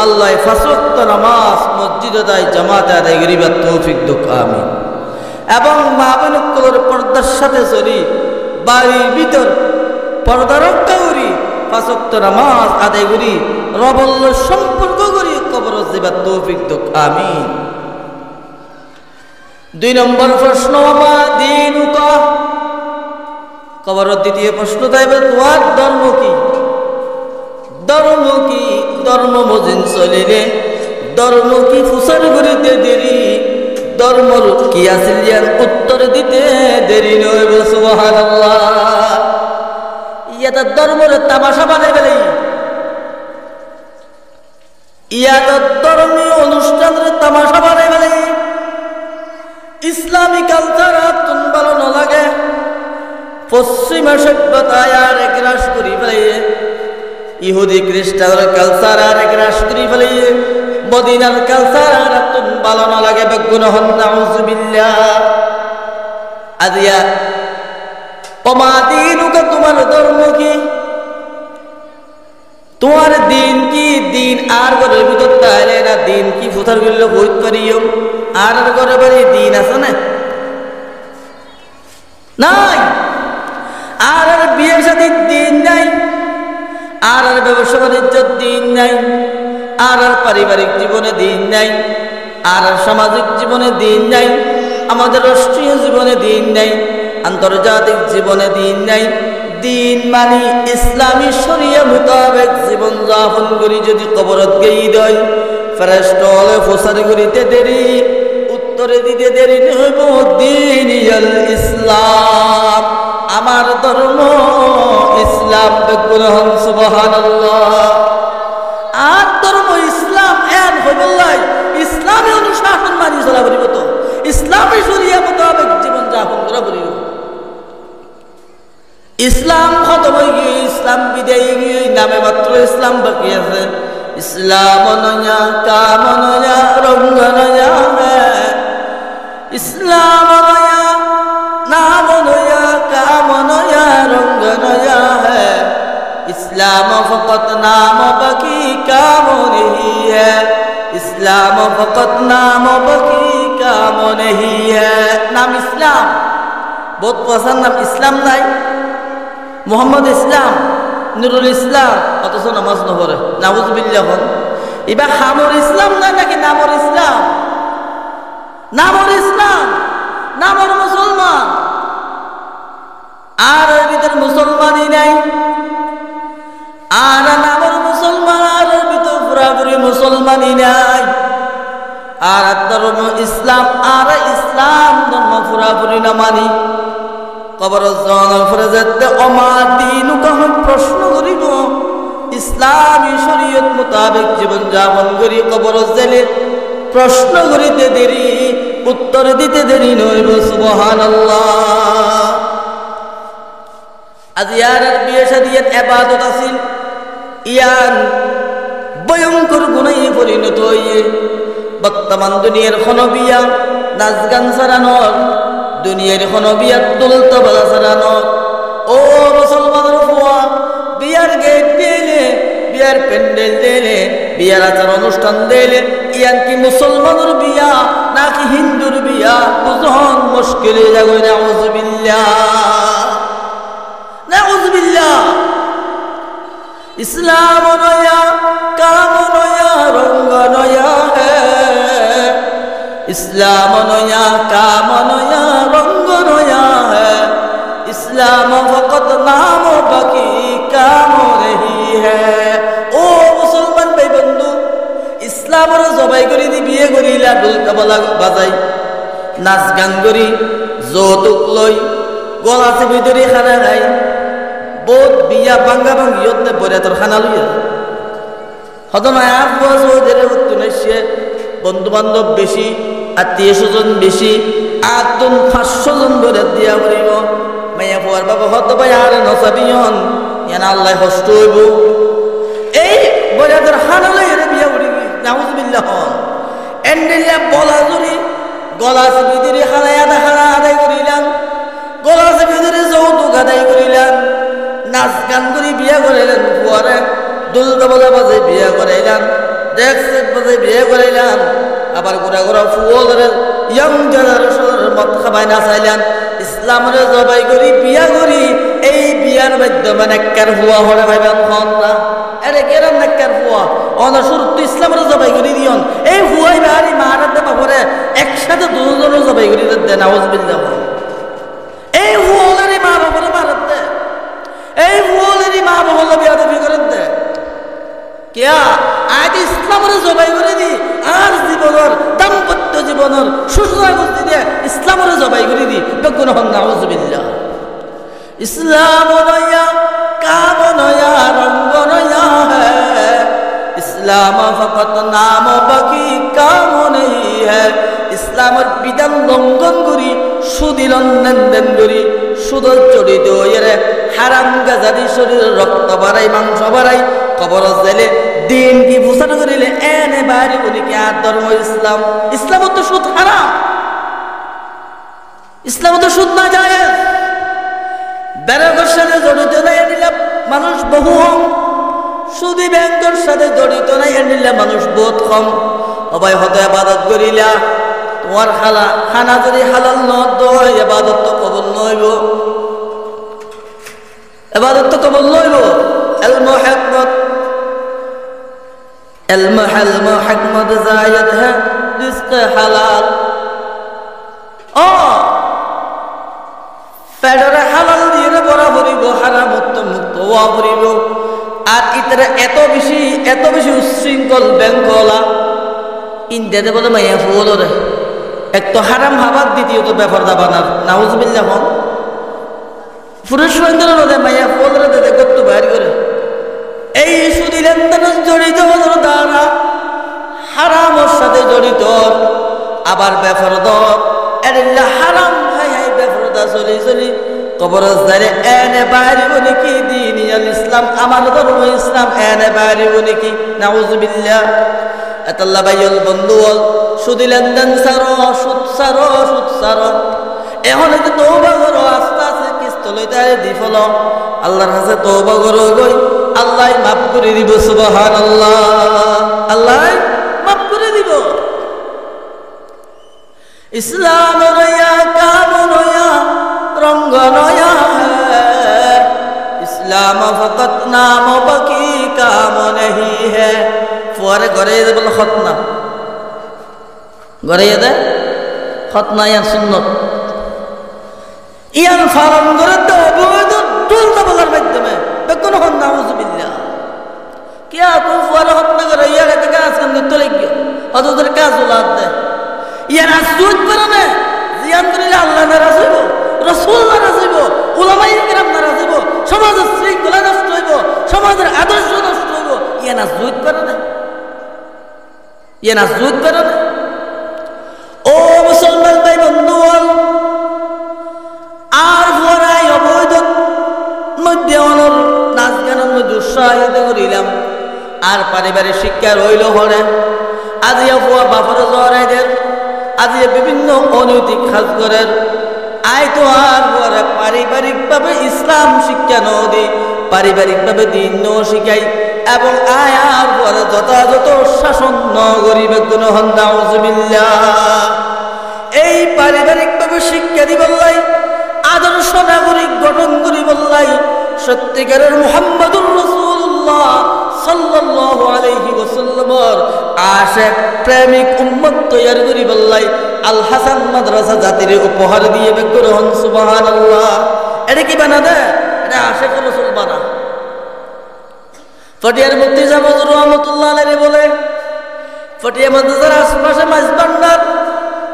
আল্লাহ পাঁচ ওয়াক্ত নামাজ মসজিদে দেয় জামাতে আদায় করিবার তৌফিক দুঃখ আমিন। এবং মা বোনগুলোর পর্দার সাথে চলি বাড়ির ভিতর পর্দা রক্ষা করি পাঁচ ওয়াক্ত নামাজ আদায় করি রবল্ল সম্পর্ক করি কবর যাবার তৌফিক দুঃখ আমিন। 2 নম্বর প্রশ্ন মা দীনুকা, কবরের দ্বিতীয় প্রশ্ন তাইবে তোমার ধর্ম কি? ধর্ম কি? ধর্ম মজিন চলিলে ধর্ম কি ফুসার করিতে দেরি, ধর্মর কি আছিল ইয়ার উত্তর দিতে দেরি নইব সুবহানাল্লাহ। ইয়াদের ধর্মের তামাশা বানাই ফেলে, ইয়াদের ধর্মীয় অনুষ্ঠানের তামাশা বানাই ফেলে। ইসলামী কালচার তুন ভালো না লাগে, পশ্চিমা সভ্যতায় আর এক রাস করি ফেলে, ইহুদি খ্রিস্টানের কালচার আর এক রাস করি ফেলে, মদিনার কালচার আর তুম ভালো না লাগে বেগুন হন নাউজুবিল্লাহ আজিয়া পমাদিনুকা তোমার ধর্ম কি তোমার দিন কি দিন আর ঘরের ভিতর তাইলে না দিন কি ফুটার গেলে বইত পারিও আর ঘরে বাড়ি দিন আছে না নাই আর বিয়ের সাথে দিন নাই আর ব্যবসা বাণিজ্যের দিন নাই আর পারিবারিক জীবনে দিন নাই আর সামাজিক জীবনে দিন নাই আমাদের রাষ্ট্রীয় জীবনে দিন নাই আন্তর্জাতিক জীবনে দিন নাই দিন মানে ইসলামী শরিয়া মোতাবেক জীবন যাপন করি যদি কবরত গেই দেয় ফেরেশতা হলে ফসার করিতে দেরি উত্তরে দিতে দেরি হইব দিন ইসলাম আমার ধর্ম ইসলাম বেকুলহন সুবহানাল্লাহ আর ধর্ম ইসলাম এন হইবল্লাই ইসলামী অনুশাসন মানি চলা বলিব তো ইসলামী শরিয়া মোতাবেক জীবন যাপন করা বলিব ইসলাম খতম হয়ে গিয়ে ইসলাম বিদায় গিয়ে নামে মাত্র ইসলাম বাকি আছে ইসলাম নয়া কাম নয়া রঙ্গ নয়া ইসলাম নয়া নাম নয়া কাম নয়া রঙ্গ নয়া ইসলাম ফকত নাম বাকি কাম नहीं है इस्लाम फकत नाम बाकी काम नहीं है नाम इस्लाम बहुत पसंद नाम इस्लाम নাই মোহাম্মদ ইসলাম নুরুল ইসলাম অথচ নামাজ না পড়ে নাউজুবিল্লাহ এবার হামর ইসলাম নাই নাকি নামর ইসলাম নামর ইসলাম নামর মুসলমান আর এর ভিতর মুসলমানই নাই আর নামর মুসলমান আর এর ভিতর পুরাপুরি মুসলমানই নাই আর ধর্ম ইসলাম আর ইসলাম ধর্ম পুরাপুরি না মানি কবর জানার পরে যেতে অমাদিনুকা প্রশ্ন করিব ইসলামী শরীয়ত মোতাবেক জীবন যাপন করি কবর জেলে প্রশ্ন করিতে দেরি উত্তর দিতে দেরি নইব সুবহানাল্লাহ আজ ইয়ার বিয়ে শাদিয়াত ইবাদত আছিল ইয়ান ভয়ঙ্কর গুনাহে পরিণত হইয়ে বর্তমান দুনিয়ার খনবিয়া নাচ গান সারানোর দুনিয়ার খনবিয়াত দুলতা বাজা সারানোর ও মুসলমানের ফুয়া বিয়ার গেট দিলে বিয়ার প্যান্ডেল দিলে বিয়ার আচার অনুষ্ঠান দিলে ইয়ান কি মুসলমানের বিয়া নাকি হিন্দুর বিয়া বুঝন মুশকিলে যাগো নাউজুবিল্লাহ নাউজুবিল্লাহ ইসলাম নয়া কাম নয়া রঙ্গ নয়া হ্যায় ইসলাম নয়া কাম নয়া রঙ্গ নয়া হ্যায় ইসলাম ফকত নাম বাকি কাম রহি হ্যায় ও মুসলমান ভাই বন্ধু ইসলামের জবাই করি দি বিয়ে করিলা ঢোল তাবলা বাজাই নাচ গান করি যৌতুক লই গলা চেপি ধরি খানা খাই বহুত বিয়া বাঙ্গা ভাঙ্গিয়তে বরিয়াতর খানা লইয়া হতমায় আফুয়া চৌধুরী উত্তনাইছে বন্ধু বান্ধব বেশি আত্মীয় স্বজন বেশি 8-500 জন বরিয়াত দিয়া করিব মাইয়া ফুয়ার বাবা হত ভাই আর নসাবিয়ন ইয়ান আল্লাহ কষ্ট হইব এই বরিয়াতর খানা লইয়া বিয়া করিবি নাউজুবিল্লাহ এন্ডেলিয়া বলা জুড়ি গলা চেপি ধরি খানা আদায় করিলাম গলা চেপি ধরি যৌতুক আদায় করিলাম নাচ গান করি বিয়া করাইলেন ফুয়ারে দুল দবলা বাজে বিয়া করাইলাম ডেক সেট বাজে বিয়া করাইলাম আবার ঘোরা ঘোরা ফুয়ো ধরে ইয়ং জেনারেশনের মত খাবাই না চাইলেন ইসলামের জবাই করি বিয়া করি এই বিয়ার মাধ্যমে নেককার ফুয়া হরে ভাইবেন খন না আরে কেরাম নেককার ফুয়া অন শুরু তো ইসলামের জবাই করি দিয়ন এই ফুয়াই বাড়ি মারাতে বাপরে একসাথে দুজনের জবাই করি দেন নাউজুবিল্লাহ এই ফুয়ালেরই মা বাপরে মারাতে এই ফুয়ালেরই মা বাবা বিয়াদবি করেন দে কিয়া আজ ইসলামের জবাই করে দি আর জীবনের দাম্পত্য জীবনের সুসংস্কার করতে দিয়ে ইসলামের জবাই করে দি বেগুন হন নাউজুবিল্লাহ ইসলাম নয়া কাম নয়া রঙ্গ নয়া হ্যায় ইসলাম ফকত নাম বাকি কাম নেই হ্যায় ইসলামের বিধান লঙ্ঘন করি সুদিলন লেনদেন করি সুদর জড়িত হয়ে হারাম গাজাদি শরীরের রক্ত বাড়াই মাংস বাড়াই কবর জেলে দিন কি প্রচার করিলে এনে বাইরে বলি কি আর ধর্ম ইসলাম। ইসলাম তো সুদ হারাম, ইসলাম তো সুদ না যায়। ব্যাংকের সাথে জড়িত নাই নিলে মানুষ বহু কম, সুদী ব্যাংকের সাথে জড়িত নাই নিলে মানুষ বহুত কম। অবাই হতে ইবাদত করিলা তোমার খানা যদি হালাল নয় ইবাদত তো কবুল নইব, ইবাদত তো কবুল নইব। ইলমু হিকমত জায়েদ হ্যাঁ, রিজক হালাল। পেটরে হালাল দিয়ে বড় ভরিব, হারামত মুক্ত হওয়া ভরিব। আর ইতারা এত বেশি উশৃঙ্খল ব্যাংকওয়ালা ইন্ডিয়াতে বলে মাইয়া ফুলরে এক তো হারাম হাবাদ, দ্বিতীয়ত ব্যাপার দাবানার নাউজুবিল্লাহ হন পুরুষ সৈন্যরা মাইয়া ফুলরে দেবে কত বাইর করে। এই সুদী লেনদেন জড়িত হওয়ার দ্বারা হারামের সাথে জড়িত, আবার ব্যাপার দর এরিল্লা হারাম হাই ব্যাপার দা চলি কবরস্থানে এনে বাইরে বলে কি দিন ইসলাম, আমার ধর্ম ইসলাম এনে বাইরে বলে কি নাউজুবিল্লাহ। এতাল্লা ভাইয়ল বন্ধু সুদী লেনদেন সুদ সারো এখন এতে তওবা করো, আস্তে আস্তে কিস্ত লইতে দি ফল আল্লাহর কাছে তওবা করো গই, আল্লাহ মাফ করে দিব। সুবহানাল্লাহ, আল্লাহ মাফ করে দিব। ইসলাম নয়া কাম নয়া রঙ্গ নয়া है, ইসলাম ফকত নাম বাকি কাম नहीं है। ফুয়ারে ঘরে বলে খতনা, ঘরে দে খতনা ইয়ার সুন্নত ইয়ান ফারম করে তো অবৈধ টুলতা বলার মাধ্যমে বেকুন হন নাউজুবিল্লাহ। কিয়া তো ফুয়ারে খতনা করে ইয়ার একটা কাজ কাম করতে লাগিও, অতদের কাজ উলাদ দে ইয়ার আসুদ করে না জিয়ান করিলে আল্লাহ নারাজ হইব, রাসূল নারাজ হইব, উলামায়ে কিরাম নারাজ হইব, সমাজের শৃঙ্খলা নষ্ট হইব, সমাজের আদর্শ নষ্ট হইব। ইয়ান আসুদ করে না, ইয়ান আসুদ করে না। ও মুসলমান ভাই বন্ধু, আর ফরাই অবৈধ মধ্যে অনর নাচ গানের মধ্যে উৎসাহিত করিলাম। আর পারিবারিক শিক্ষা রইল হরে আজিয়া ফুয়া বাপরে জড়াই দেন, আজিয়া বিভিন্ন অনৈতিক কাজ করেন। আই তো আর পরে পারিবারিকভাবে ইসলাম শিক্ষা ন দি, পারিবারিকভাবে দিন ন শিখাই এবং আয়ার পরে যথাযথ শাসন ন করিবে কোন হন নাউজুবিল্লাহ। এই পারিবারিকভাবে শিক্ষা দি বললাই, আদর্শ নাগরিক গঠন করি বললাই, সত্যিকারের মুহাম্মদুর রাসূলুল্লাহ সাল্লাল্লাহু আলাইহি ওয়াসাল্লামের আশিক প্রেমিক উম্মত তৈয়ার করি বললাই। আল হাসান মাদ্রাসা জাতির উপহার দিয়ে বেকুর হন সুবহানাল্লাহ। এটা কি বানা দে? এটা আশিক রাসূল বানা। ফটিয়ার মুফতি সাহেব হুজুর রহমাতুল্লাহ আলাইহি বলে, ফটিয়া মাদ্রাসার আশপাশে মাছ ভান্ডার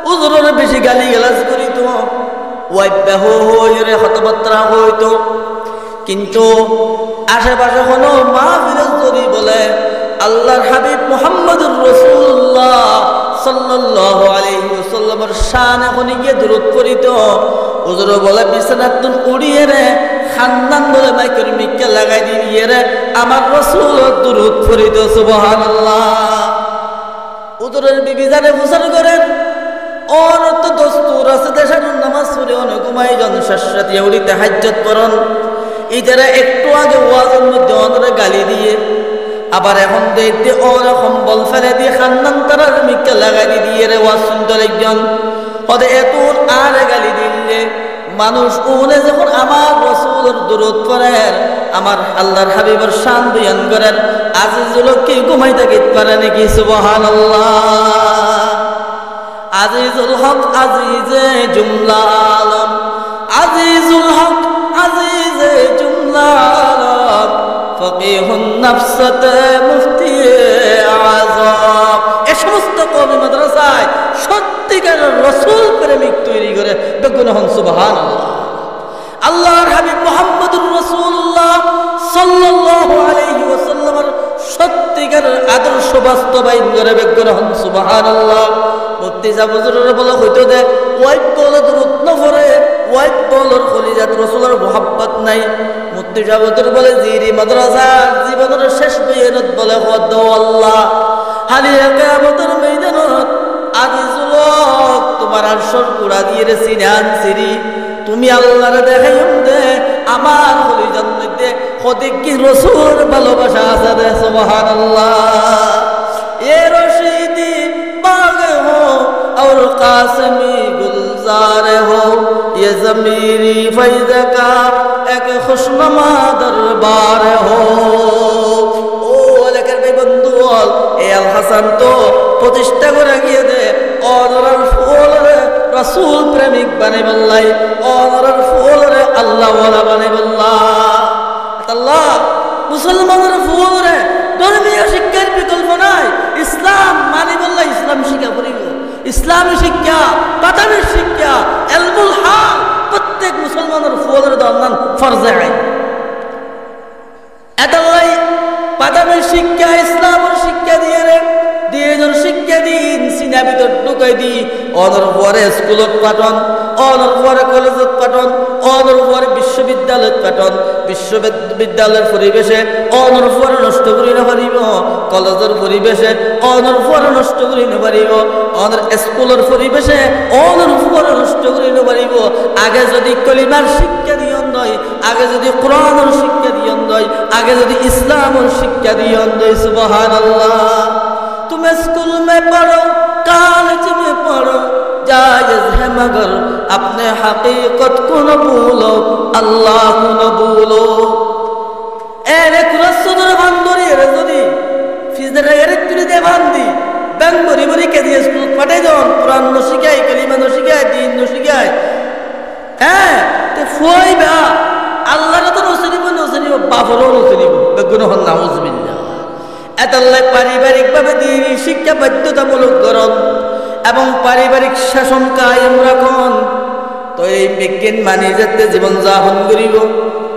হুজুরের বেশি গালি গালাজ করিত, ওয়াইবাহ হইরে হতবাত্রা হইতো, কিন্তু আশেপাশে কোনো মাহফিল যদি বলে আল্লাহর হাবিব মুহাম্মদুর রাসূলুল্লাহ সাল্লাল্লাহু আলাইহি ওয়াসাল্লামের শানে খনিকে দরুদ পড়িত, হুজুর বলে বিছানাতুন উড়িয়ে রে খানদান বলে মাইকের মিক্কা লাগাই দিয়ে রে আমার রাসূল দরুদ পড়িত। সুবহানাল্লাহ। হুজুরের বিবি জানে প্রচার করেন অনত দস্তুর আছে দেশের নামাজ পড়ে অনেক ঘুমাই জন শাশরাত ইউরি তাহাজ্জুদ করেন। ইতারা একটু আগে ওয়াজের মধ্যে অনরে গালি দিয়ে, আবার এখন দেখতে ওরা কম্বল ফেলে দিয়ে খানদান তারার মিক্কা লাগাই দিয়ে রে ওয়াজ শুনতে একজন ওদে এত আর গালি দিলে মানুষ উনে যখন আমার রাসূলের দরুদ পড়েন, আমার আল্লাহর হাবিবের শান বয়ান করেন, আজিজুল কি ঘুমাই থাকিতে পারে নাকি? সুবহানাল্লাহ। আজিজুল হক আজিজে জুমলা আলম, আজিজুল হক আজিজে জুমলা আলম, ফকিহুন নফসতে মুফতি আযম। এই সমস্ত কওমি মাদ্রাসায় সত্যিকারের রাসূল প্রেমিক তৈরি করে বেগুন হন সুবহানাল্লাহ। আল্লাহর হাবিব মুহাম্মদুর রাসূলুল্লাহ সাল্লাল্লাহু আলাইহি ওয়াসাল্লামের সত্যিকারের আদর্শ বাস্তবায়ন করে বেগুন হন সুবহানাল্লাহ। মুফতি সাহেব হুজুরের বলা হইতো দে ওই বলে দরুদ ন পড়ে ওয়াইফ বলর খলিজাত রাসূলের মোহাব্বত নাই মুফতি সাহেব বলে জিরি মাদ্রাসা জীবনের শেষ বইয়েনত বলে খোদ আল্লাহ হালিয়া কিয়ামতের ময়দানত আজিজুল হক তোমার আরশের কুড়া দিয়ে সিনান সিরি তুমি আল্লাহর দেখাইম দে আমার খলিজার মধ্যে খোদে কি রাসূলের ভালোবাসা আছে দে সুবহানাল্লাহ এ রশিদি বাগ হো और कासमी गुलजार हो ये ज़मीरी फैज़ का एक खुशनुमा दरबार हो ओ लेकर भाई बंधु ए अल हसन तो प्रतिष्ठा করে গিয়ে দে অনরার ফুল রে রাসূল প্রেমিক বানাই বললাই অনরার ফুল রে আল্লাহ ওয়ালা বানাই বললা আল্লাহ মুসলমানের ফুল রে ধর্মীয় শিক্ষার বিকল্প নাই ইসলাম মানে বললা ইসলাম শিক্ষা করিব ইসলামী শিক্ষা পাতামের শিক্ষা ইলমুল হাল প্রত্যেক মুসলমানের ফুলের দরমান ফরজে আইন এতলাই পাতামের শিক্ষা ইসলামের শিক্ষা দিয়ে রে দিয়ে জন শিক্ষা দিন সিনা ভিতর ঢুকাই দি অনর পরে স্কুলত পাঠন অনর পরে কলেজত পাঠন অনর পরে বিশ্ববিদ্যালয়ত পাঠন বিশ্ববিদ্যালয়ের পরিবেশে অনর পরে নষ্ট করি না পারিব কলেজের পরিবেশে অনর পরে নষ্ট করি না পারিব অনর স্কুলের পরিবেশে অনর পরে নষ্ট করি না পারিব আগে যদি কলিমার শিক্ষা দিয়ন দয় আগে যদি কোরআনের শিক্ষা দিয়ন দয় আগে যদি ইসলামের শিক্ষা দিয়ন দয় সুবহানাল্লাহ तुम स्कूल में पढ़ो कॉलेज में पढ़ो जायज़ है मगर अपने हकीकत को न भूलो अल्लाह को न भूलो एरे कुरसुदर बंदरी रे जदी फिजर रे तुरी दे बंदी बंदरी बरी के दिए स्कूल पढ़े जोन कुरान न शिखाय कलिमा न शिखाय दीन न शिखाय ते फोई बा अल्लाह तो न सनिब बाफरो न सनिब बेगुनाह नाउज बिल्लाह এতলাই পারিবারিকভাবে দ্বীনি শিক্ষা বাধ্যতামূলক করুন এবং পারিবারিক শাসন কায়েম রাখুন তো এই বিজ্ঞান মানি যাতে জীবন যাপন করিব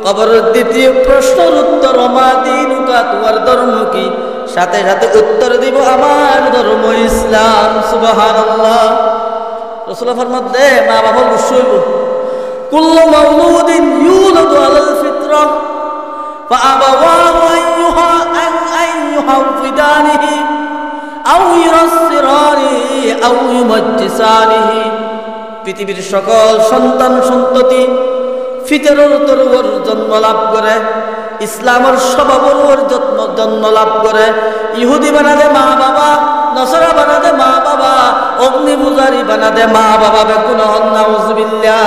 কবরের দ্বিতীয় প্রশ্নের উত্তর মা দিনুকা তোমার ধর্ম কি সাথে সাথে উত্তর দিব আমার ধর্ম ইসলাম সুবহানাল্লাহ রাসূলুল্লাহ ফরমাতে মা বাবা অবশ্যই কুল্লু মাউলুদিন ইউলাদু আলাল ফিতরা فأبواه أن يحفظانه أو ينصرانه أو يمجسانه পৃথিবীর সকল সন্তান সন্ততি ফিতরের উপর জন্ম লাভ করে ইসলামের স্বভাবের উপর জন্ম লাভ করে ইহুদি বানাদে মা বাবা নসরা বানাদে মা বাবা অগ্নি পূজারী বানাদে মা বাবা বেগুনাহ নাউজুবিল্লাহ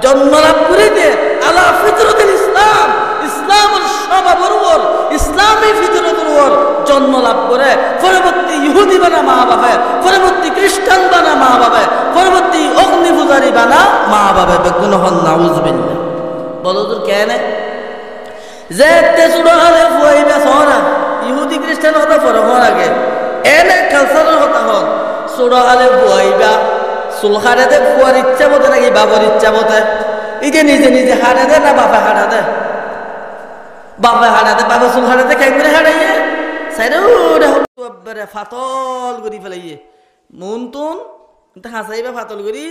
জন্ম লাভ করিতে আলা ফিতরাতুল ইসলাম ইসলামের স্বভাবের উপর ইসলামী ফিতরতের উপর জন্ম লাভ করে পরবর্তী ইহুদি বানা মা বাবা পরবর্তী খ্রিস্টান বানা মা বাবা পরবর্তী অগ্নি পূজারী বানা মা বাবা বেগুনাহ নাউজুবিল্লাহ বলো তো কেন যে তেসুরা হলে ফুয়াইবা সোনা ইহুদি খ্রিস্টান হতে ফরক আগে এনে কালচারের কথা হল সুরা হলে ফুয়াইবা সুলহারে দে ফুয়ার ইচ্ছা মতে নাকি বাবার ইচ্ছা মতে এই যে নিজে নিজে হারে দে না বাবা হারা দে বাবা হারাতে বাবা চুল হারাতে খাই করে হারাইয়ে সাইরে ফাতল করি ফেলাইয়ে মন তুন হাসাইবা ফাতল করি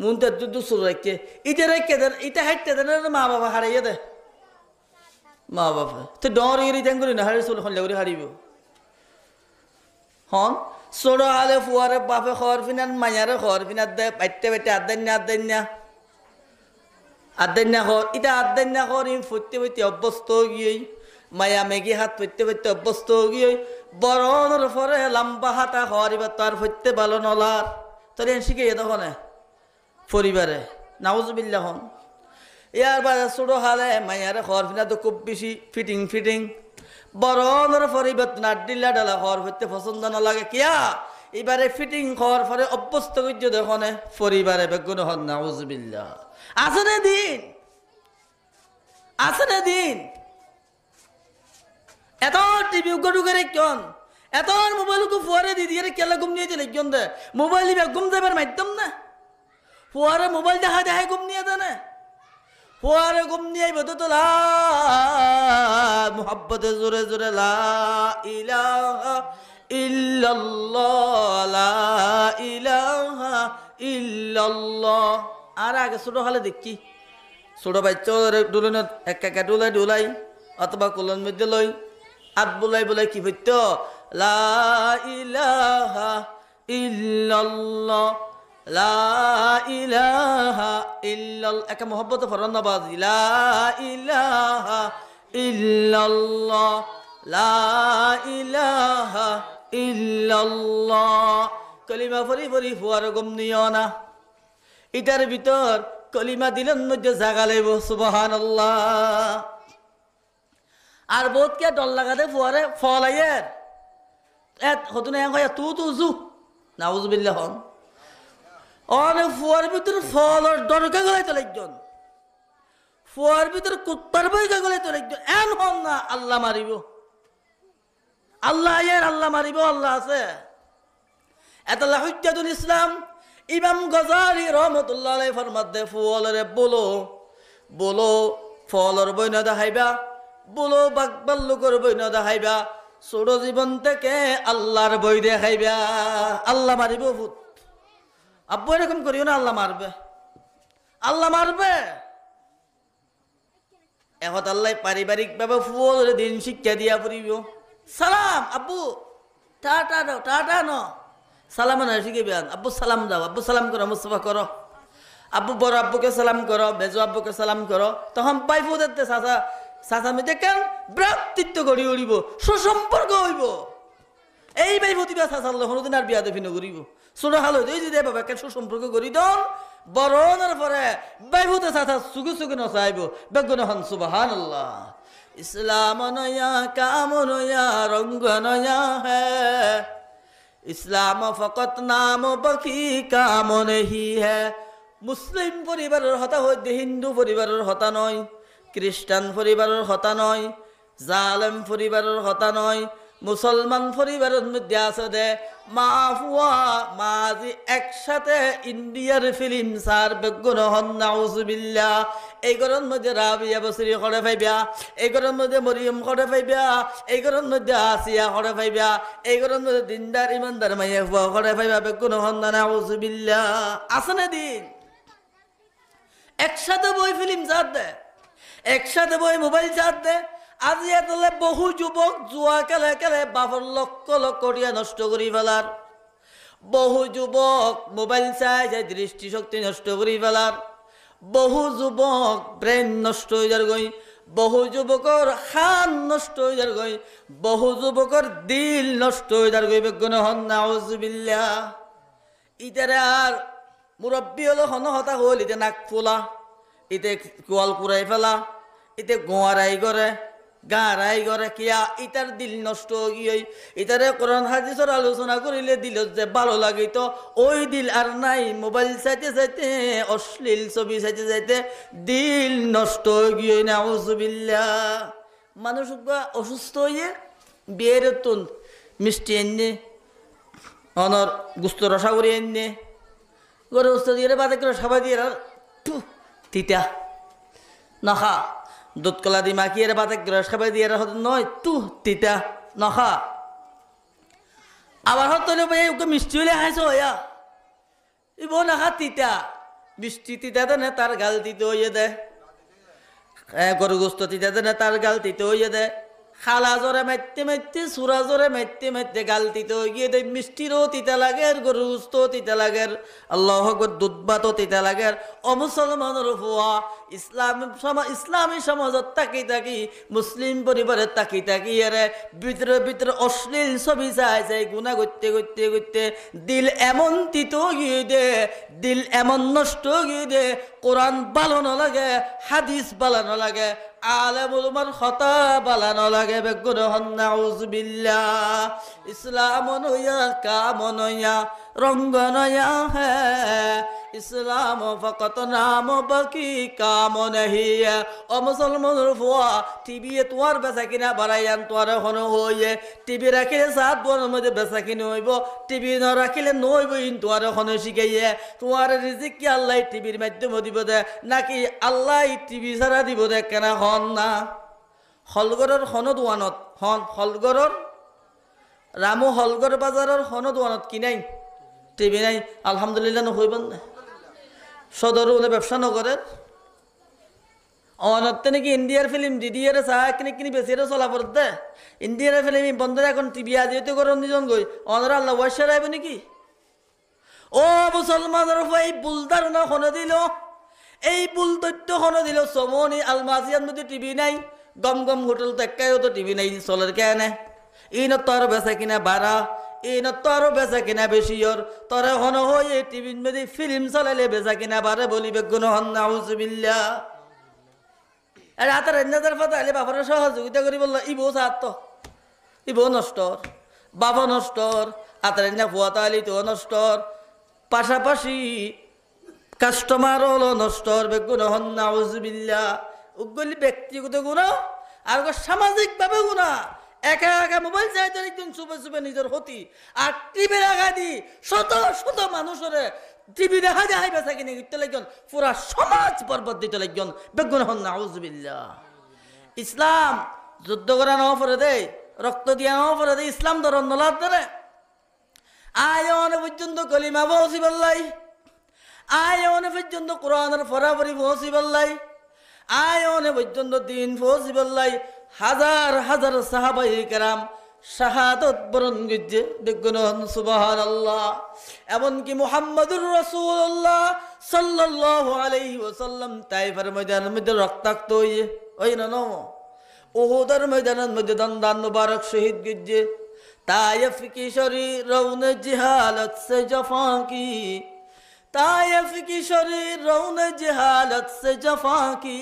মন তো দুধ চুল রাখে ইটা রেখে দেন ইটা হাইতে দেন মা বাবা হারাইয়ে দে মা বাবা তো ডর গিরি তেন করি না হারি চুল খনলে করে হারিব হন সোড়ো হালে ফুয়ারে বাপে খর ফিনান মাইয়ারে খর ফিনার দে বাইতে বাইতে আদান্যা আদান্যা হর এটা আদান্যা হর ইম ফুটতে ফুটতে অভ্যস্ত গিয়ে মায়া মেঘি হাত ফুটতে ফুটতে অভ্যস্ত গিয়ে বরণের পরে লম্বা হাতা হর এবার তার ফুটতে ভালো নলার তোর শিখে তখন পরিবারে নাউজুবিল্লাহ হন ইয়ার বাজে ছোটো হালে মায়ারে হর ফিনা তো খুব বেশি ফিটিং বরণের পরে এবার নাড্ডিল্লা ডালা হর ফুটতে পছন্দ না লাগে কিয়া এবারে ফিটিং হওয়ার পরে অভ্যস্ত করছে দেখুন পরিবারে বেগুনাহ নাউজুবিল্লাহ আসনে দিন এত টিভি গড়ু করে কেন এত মোবাইল কো ফুয়ারে দি দিয়ে কেলা ঘুম নিয়ে চলে কেন দে মোবাইল ঘুম যাবার মাধ্যম না ফুয়ারে মোবাইল দেখা ঘুম নিয়ে দে না ফুয়ারে ঘুম নিয়ে বতো তো লা মুহাব্বতে জোরে জোরে লা ইলাহা ইল্লাল্লাহ লা ইলাহা ইল্লাল্লাহ আর আগে আগে ছোট হলে দেখি ছোট বাচ্চা ডুলন একা ডুলাই অথবা কোলন মধ্যে লই হাত বুলাই কি হইত লা ইলাহা ইল্লাল্লাহ লা ইলাহা ইল্লাল্লাহ একা মোহব্বত ফরন নবাজি লা ইলাহা ইল্লাল্লাহ লা ইলাহা ইল্লাল্লাহ কলিমা ফরি ফুয়ার গম নিও না এটার ভিতর কলিমা দিলেন মধ্যে জাগা লাইব সুবহানাল্লাহ আর বহুত কে ডল লাগাতে ফুয়ারে ফল আইয়ের হতুন তু জু নাউজুবিল্লাহ হন অনেক ফুয়ার ভিতরে ফলর দরকার গলাই তো একজন ফুয়ার ভিতরে কুত্তার বই গলাই তো একজন এন হন না আল্লাহ মারিব আল্লাহ আইয়ের আল্লাহ মারিব আল্লাহ আছে এতাল্লাহ হুজ্জাতুল ইসলাম ইমাম গজালি রহমতুল্লাহ আলাইহি ফরমাতে ফুলরে বলো ফলর বই না দেখাইবা বলো বাকবাল্লুকর বই না দেখাইবা ছোট জীবন থেকে আল্লাহর বই দেখাইবা আল্লাহ মারিব ভূত আব্বু এরকম করিও না আল্লাহ মারবে এখন আল্লাহ পারিবারিক ভাবে ফুলরে দিন শিক্ষা দিয়া পড়িব সালাম আব্বু টাটা দাও টাটা ন সালাম না শিখিবেন আব্বু সালাম দাও আব্বু সালাম করো মুস্তফা করো আব্বু বড় আব্বুকে সালাম করো মেজো আব্বুকে সালাম করো তখন পাইফু দেখতে চাচা মেয়ে দেখেন ভ্রাতৃত্ব গড়ি উড়িব সুসম্পর্ক হইব এই ভাই প্রতিভা চাচার কোনোদিন আর বিয়া দেফি নগরিব ছোট হাল হইতে যদি বাবা একটা সুসম্পর্ক করি দন বড়নার পরে বাইভূতে চাচা চুগে নচাইব বেগুন হন সুবহানাল্লাহ ইসলাম নয়া কাম নয়া রঙ্গ নয়া হ্যাঁ ইসলাম ফকত নাম বাকি কাম নেহি হ্যাঁ মুসলিম পরিবারের হতা হইতে হিন্দু পরিবারের হতা নয় খ্রিস্টান পরিবারের হতা নয় জালেম পরিবারের হতা নয় মুসলমান পরিবারের মধ্যে আছে দে মা ফুয়া মাজি একসাথে ইন্ডিয়ার ফিল্ম সার বেগুন হন নাউজুবিল্লাহ এই ঘরের মধ্যে রাবিয়া বসরি করে পাইবা এই ঘরের মধ্যে মরিয়ম করে পাইবা এই ঘরের মধ্যে আসিয়া করে পাইবা এই ঘরের মধ্যে দিনদার ইমানদার মাইয়া ফুয়া করে পাইবা বেগুন হন নাউজুবিল্লাহ আছে না দিন একসাথে বই ফিল্ম চার দে একসাথে বই মোবাইল চার দে আজি এতলে বহু যুবক জুয়া খেলে বাপর লক্ষ টিয়া নষ্ট করি ফেলার বহু যুবক মোবাইল চাই দৃষ্টিশক্তি নষ্ট করি ফেলার বহু যুবক ব্রেন নষ্ট হয়ে যার গই বহু যুবকর খান নষ্ট হয়ে যার গই বহু যুবকর দিল নষ্ট হয়ে যার গই বেগুন হন নাউজুবিল্লাহ ইতারে আর মুরব্বী হলো হতা হল ইতে নাক ফোলা ইতে কোয়াল কুড়াই ফেলা ইতে গোয়ারাই করে গারাই করে কিয়া ইটার দিল নষ্ট গিয়ে ইটারে কোরআন হাদিসের আলোচনা করিলে দিল যে ভালো লাগে তো ওই দিল আর নাই মোবাইল চাইতে অশ্লীল ছবি চাইতে দিল নষ্ট গিয়ে নাউজুবিল্লাহ মানুষ অসুস্থ হয়ে বিয়ের তুন মিষ্টি এনে অনর গুস্ত রসা করে এনে গরু গুস্ত দিয়ে বাদে করে সাবা দিয়ে তিতা নাখা দুধ কলা দি মাখিয়ে বাতে গ্রস খাবার দিয়ে নয় তু তিতা নখা আবার হতো ওকে মিষ্টি হলে হাসো হইয়া ইব নাখা তিতা মিষ্টি তিতা দেনে তার গাল দিতে হইয়ে দে গরু গোস্ত তিতা দেনে তার গাল দিতে হইয়ে দে খালা জোরে মারতে সুরা জোরে মারতে গাল দিতে গিয়ে দে মিষ্টিরও তিতা লাগে আর গরু গোস্ত তিতা লাগে আল্লাহ দুধ ভাতও তিতা লাগে অমুসলমানের ফুয়া ইসলামী সমাজত তাকি মুসলিম পরিবারের তাকি আরে ভিতরে অশ্লীল ছবি চাই গুণা করতে দিল এমন তিত গিয়ে দে দিল এমন নষ্ট গিয়ে দে কোরআন বালানো লাগে হাদিস বালানো লাগে আলেমুল উমার খতা বালানো লাগে বেগুন হন নাউজুবিল্লাহ ইসলাম নয়া কাম নয়া রঙ্গ নয়া হ্যাঁ ইসলাম ফকত নাম বাকি কাম নেহি ও মুসলমানের ফুয়া টিভি তোমার বেচা কিনা বাড়াইয়ান তোমার এখন হইয়ে টিভি রাখিলে সাত বনের মধ্যে বেচা কিনে হইব টিভি ন রাখিলে নইব তোমার এখন শিখাইয়ে তোমার রিজিক কি আল্লাহ টিভির মাধ্যমে দিব দে নাকি আল্লাহ টিভি ছাড়া দিব দে কেনা হন না হলগড়ের হনদোয়ানত হলগড়ের রামু হলগড় বাজারের হনদোয়ানত কি নাই টিভি নাই আলহামদুলিল্লাহ নহইব না সদর উনি ব্যবসা নগরের অনতে নাকি ইন্ডিয়ার ফিল্ম ডিডিআর চা কিনি বেশি চলা পড়তে ইন্ডিয়ার ফিল্ম বন্ধ এখন টিভি আজিও করন নিজন গই অনরা আল্লাহ ওয়াইসা রাইব নাকি ও মুসলমানের এই ভুল ধারণা হনে দিল এই ভুল তথ্য হনে দিল সমনি আলমাসিয়ার মধ্যে টিভি নাই গম গম হোটেল তো একটাইও তো টিভি নাই চলের কেনে ইনত তো আরো বেচা কিনা বাড়া ইনত তো আরো বেচা কিনা বেশি ওর তরে হন হই এই টিভির মধ্যে ফিল্ম চালাইলে বেচা কিনা বাড়ে বলি বেগুন হন নাউজুবিল্লাহ আর হাতের রান্নাদার পাতা হলে বাবার সহযোগিতা করি বললো ইবো চাত ইবো নষ্টর বাবা নষ্টর হাতের রান্না ফুয়াতা আলি তো নষ্টর পাশাপাশি কাস্টমার হলো নষ্টর বেগুন হন নাউজুবিল্লাহ উগলি ব্যক্তিগত গুণা আর সামাজিকভাবে গুণা একা একা মোবাইল চাইতে একজন চুপে চুপে নিজের হতি আর টিভি রাখা দি শত শত মানুষের টিভি দেখা যায় বেচা কিনে দিতে লাগন পুরা সমাজ বরবাদ দিতে লাগন বেগুন হন নাউজুবিল্লাহ ইসলাম যুদ্ধ করা ন পরে দেয় রক্ত দিয়া ন পরে দেয় ইসলাম ধরন নলার ধরে আয়ন পর্যন্ত কলিমা পৌঁছি বললাই আয়ন পর্যন্ত কোরআনের ফরাফরি পৌঁছি বললাই আয়ন পর্যন্ত দিন পৌঁছি বললাই হাজার হাজার সাহাবাই কেরাম শাহাদত বরণ গিয়ে দেখুন সুবহানাল্লাহ এমনকি মুহাম্মদুর রাসূলুল্লাহ সাল্লাল্লাহু আলাইহি ওয়াসাল্লাম তাইফের ময়দানের মধ্যে রক্তাক্ত হয়ে ওই না উহুদের ময়দানের মধ্যে দন্দান মুবারক শহীদ গিয়ে তাইফ কি শরীর রৌন জিহালত সে জফা কি तायफ की शरीर रौन जहालत से जफा की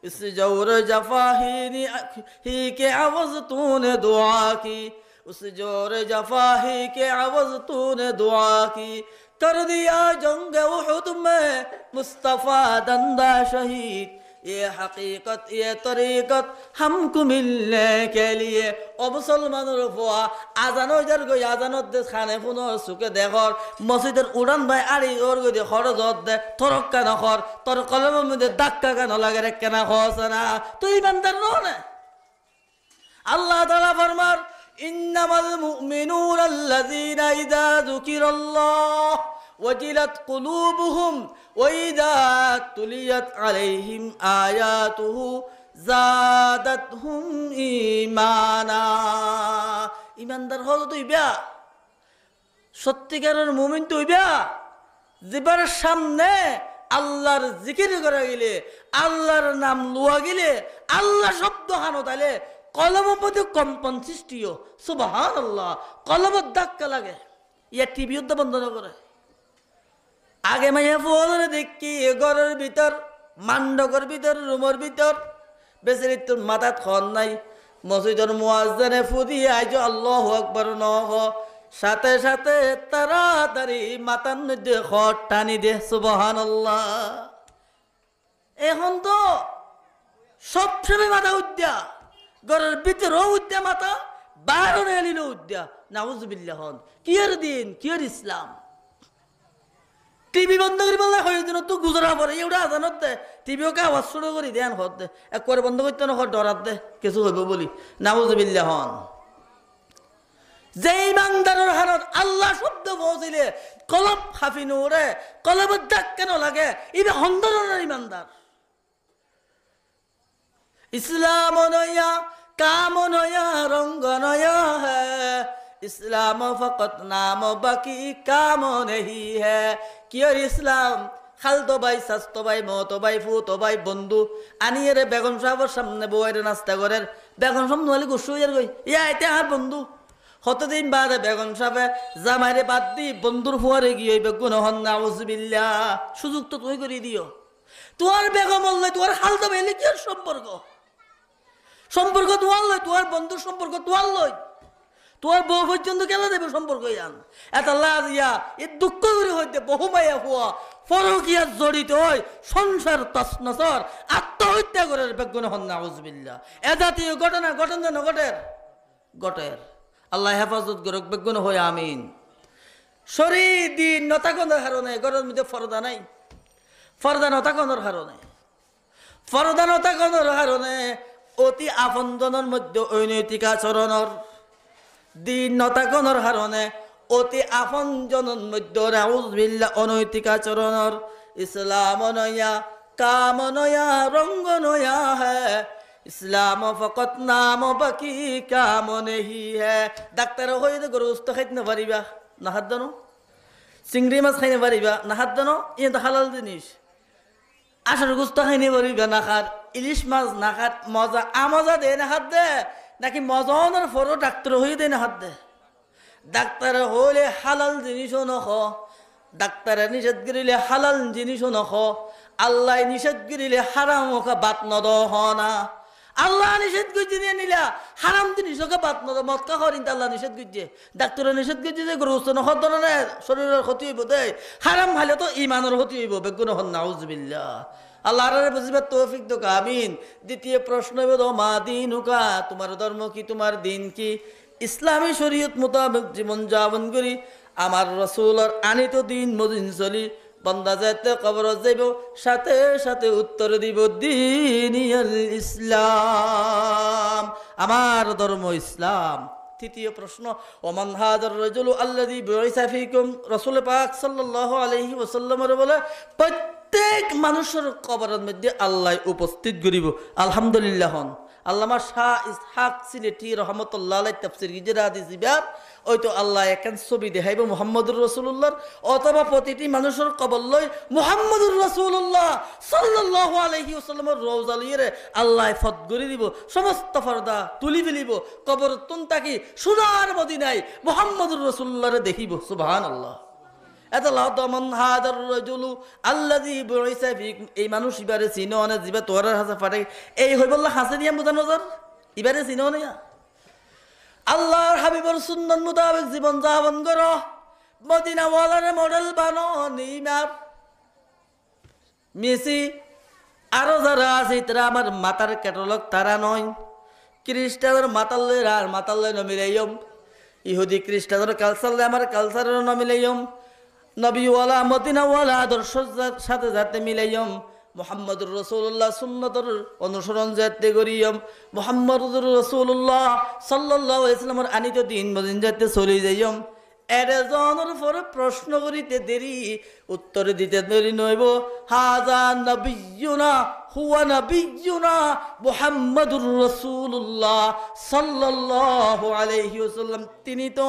इस जोर जफा ही के अवज तूने दुआ की उस जोर जफा ही के अवज तूने दुआ की कर दिया जंग उहुद में मुस्तफ़ा दंदा शहीद ये हकीकत ये तरीकत हमको मिलने के लिए ओ मुसलमानों फुआ आजानो जर गई आजानो दे खाने पुनो सुके देखर मस्जिदर उड़ान भाई आड़ी और गई खरच दे थरक्का न खर तोर कलम में दे धक्का का न लगे रे केना खसना तो ईमानदार न ने अल्लाह ताला फरमार इन्नमल मुमिनून अल्लज़ीना इज़ा ज़ुकिरल्लाह वजिलत कुलूबुहुम वइज़ा तुलियत अलैहिम आयातुहु ज़ादतहुम ईमाना ईमानदार হল তুই বিয়া সত্যিকারের মুমিন তুই বিয়া জিবার সামনে আল্লাহর জিকির করা গেলে আল্লাহর নাম লওয়া গেলে আল্লাহ শব্দ হানো তাইলে কলমের মধ্যে কম্পন সৃষ্টিও সুবহানাল্লাহ কলমের ধাক্কা লাগে ইয়া টিভি বন্ধ না করে আগে মাইয়া ফোনের দেখি ঘরের ভিতর মান্ডকর ভিতর রুমের ভিতর বেচারি তোর মাথাত খন নাই মসজিদের মুয়াজ্জিনে ফুদি আইজ আল্লাহু আকবার নহ সাথে সাথে তাড়াতাড়ি মাথার মধ্যে খড় টানি দে সুবহানাল্লাহ এখন তো সবসময় মাথা উদ্যা ঘরের ভিতরেও উদ্যা মাথা বাইরে এলিল উদ্যা নাউজুবিল্লাহ হন কিয়ের দিন কিয়ের ইসলাম টিভি বন্ধ করি বললে হয় দিন তো গুজরা পড়ে এওটা আজানত দে টিভিওকে আওয়াজ শুরু করি দেন হত দে একবারে বন্ধ করতে না ডরাত দে কিছু হইব বলি নাউজুবিল্লাহ হন যে ইমানদারের হানত আল্লাহ শব্দ পৌঁছিলে কলব হাফি নোরে কলবের দাগ কেন লাগে ইবে হন্দরের ইমানদার ইসলাম নয়া কাম নয়া রঙ্গ নয়া হ্যাঁ इस्लाम फकत नाम बाकी काम नहीं है कियर इस्लाम खालतो भाई सस्तो भाई मतो भाई फुतो भाई बंधु आनिए रे बेगम साहबर सामने बोयर नास्ता करे बेगम साहब नोली गुस्सो यार गई या एते आर बंधु কতদিন বাদে বেগম সাহেব জামাইরে বাদ দি বন্ধুর ফুয়ারে গিয়ে বেগুন হন নাউজুবিল্লাহ সুযোগ তো তুই করে দিও তোর বেগম হল্লে তোর খালতো ভাই কি সম্পর্ক সম্পর্ক তোর লয় তোর বন্ধুর সম্পর্ক তোর লয় তোর বউ পর্যন্ত কেন দেবে সম্পর্ক ইয়ান এত লাজিয়া এই দুঃখ করে হইতে বহু মাইয়া হুয়া পরকিয়া জড়িত হয় সংসার তছনছর আত্মহত্যা করে বেগুন হন নাউজুবিল্লাহ এ জাতীয় ঘটনা ঘটন যেন ঘটের আল্লাহ হেফাজত করুক বেগুন হয় আমিন শরীর দিন নতাকনের কারণে ঘরের মধ্যে ফরদা নাই ফরদা নতাকনের কারণে অতি আপনজনের মধ্যে অনৈতিক আচরণের দিন নতাকনের কারণে অতি আপনজনের মধ্যে নাউজুবিল্লাহ অনৈতিক আচরণের ইসলাম নয়া কাম নয়া রঙ্গ নয়া হ্যায় ইসলাম ফকত নাম বাকি কাম নেহি হ্যায়। ডাক্তার হয়ে তো গরুস্ত খাইতে না পারিবা না হাত দানো, চিংড়ি মাছ খাইতে পারিবা না হাত দানো, ইয়ে তো হালাল জিনিস। আষাঢ় গুস্ত খাইতে পারিবা না খার, ইলিশ মাছ না খার, মজা আমজা দে না হাত দে নাকি মজানোর ফরো ডাক্তার হয়ে দে না হাত দে। ডাক্তার হইলে হালাল জিনিসও নখ, ডাক্তারে নিষেধ করিলে হালাল জিনিসও নখ, আল্লাহ নিষেধ করিলে হারাম ওকে বাত নদ না। আল্লাহ নিষেধ করছে দিয়ে নিলা হারাম জিনিস ওকে বাত নদ, মৎকা করিন আল্লাহ নিষেধ করছে, ডাক্তারে নিষেধ করছে যে গ্রস্ত নখর ধরনের শরীরের ক্ষতি হইব দেয়, হারাম ভালে তো ইমানের ক্ষতি হইব বেগুন হন নাউজুবিল্লাহ। আল্লাহ বুঝিবার তৌফিক দোক আমিন। দ্বিতীয় প্রশ্ন হইব মা দিন উকা, তোমার ধর্ম কি, তোমার দিন কি? ইসলামী শরীয়ত মোতাবেক জীবন যাপন করি, আমার রসুলের আনিত দিন মদিন চলি, বন্দা যাইতে কবর যাইব সাথে সাথে উত্তর দিব দিনিয়াল ইসলাম, আমার ধর্ম ইসলাম। তৃতীয় প্রশ্ন ওমান হাদার রাজুলু আল্লাযী বুইসা ফীকুম, রাসূল পাক সাল্লাল্লাহু আলাইহি ওয়াসাল্লামের বলে প্রত্যেক মানুষের কবরের মধ্যে আল্লাহ উপস্থিত করিব। আলহামদুলিল্লাহ। আল্লামা শাহ ইসহাক সিলেটি রহমতুল্লাহ আলাইহি তাফসীর গিজরা দিছিবার ওই তো আল্লাহ একান ছবি দেখাইব মুহাম্মদুর রাসূলুল্লাহর, অথবা প্রতিটি মানুষের কবর লই মুহাম্মদুর রাসূলুল্লাহ সাল্লাল্লাহু আলাইহি ওয়াসাল্লামের রওজা লইরে আল্লাহ ফত গরি দিব, সমস্ত পর্দা তুলি ফেলিব, কবর তুন তাকি সোনার মদিনায় মুহাম্মদুর রাসূলুল্লাহরে দেখিব। সুবহানাল্লাহ। এত লাদমান হাদার রাজুলু আল্লাযী বুইসা ফীকুম, এই মানুষ ইবারে চিনো না জিবা তোর হাসা ফাটে, এই হইবল্লা হাসে দিয়া মুদা নজর ইবারে চিনো না। আল্লাহর হাবিবর সুন্নাত মোতাবেক জীবন যাপন করো, মদিনা ওয়ালার মডেল বানো। নেইমার, মেসি আরো যারা আছে তারা আমার মাতার ক্যাটালগ তারা নয়। খ্রিস্টানের মাতাল্লের আর মাতাল্লে নমিলাইম, ইহুদি খ্রিস্টানের কালচারলে আমার কালচারের নমিলাইম, নবীওয়ালা মদিনাওয়ালা আদর্শের সাথে যাতে মিলাইম, মুহাম্মদুর রাসূলুল্লাহ সুন্নতর অনুসরণ যাতে করিয়ম, মুহাম্মদুর রাসূলুল্লাহ সাল্লাল্লাহু আলাইহি ওয়াসাল্লামের আনিত দিন মদিন যাতে চলে যাইম। এরেজনের পরে প্রশ্ন করিতে দেরি, উত্তর দিতে দেরি নইব। হাযা নবিয়্যুনা হুয়া নবিয়্যুনা মুহাম্মদুর রাসূলুল্লাহ সাল্লাল্লাহু আলাইহি ওয়াসাল্লাম, তিনি তো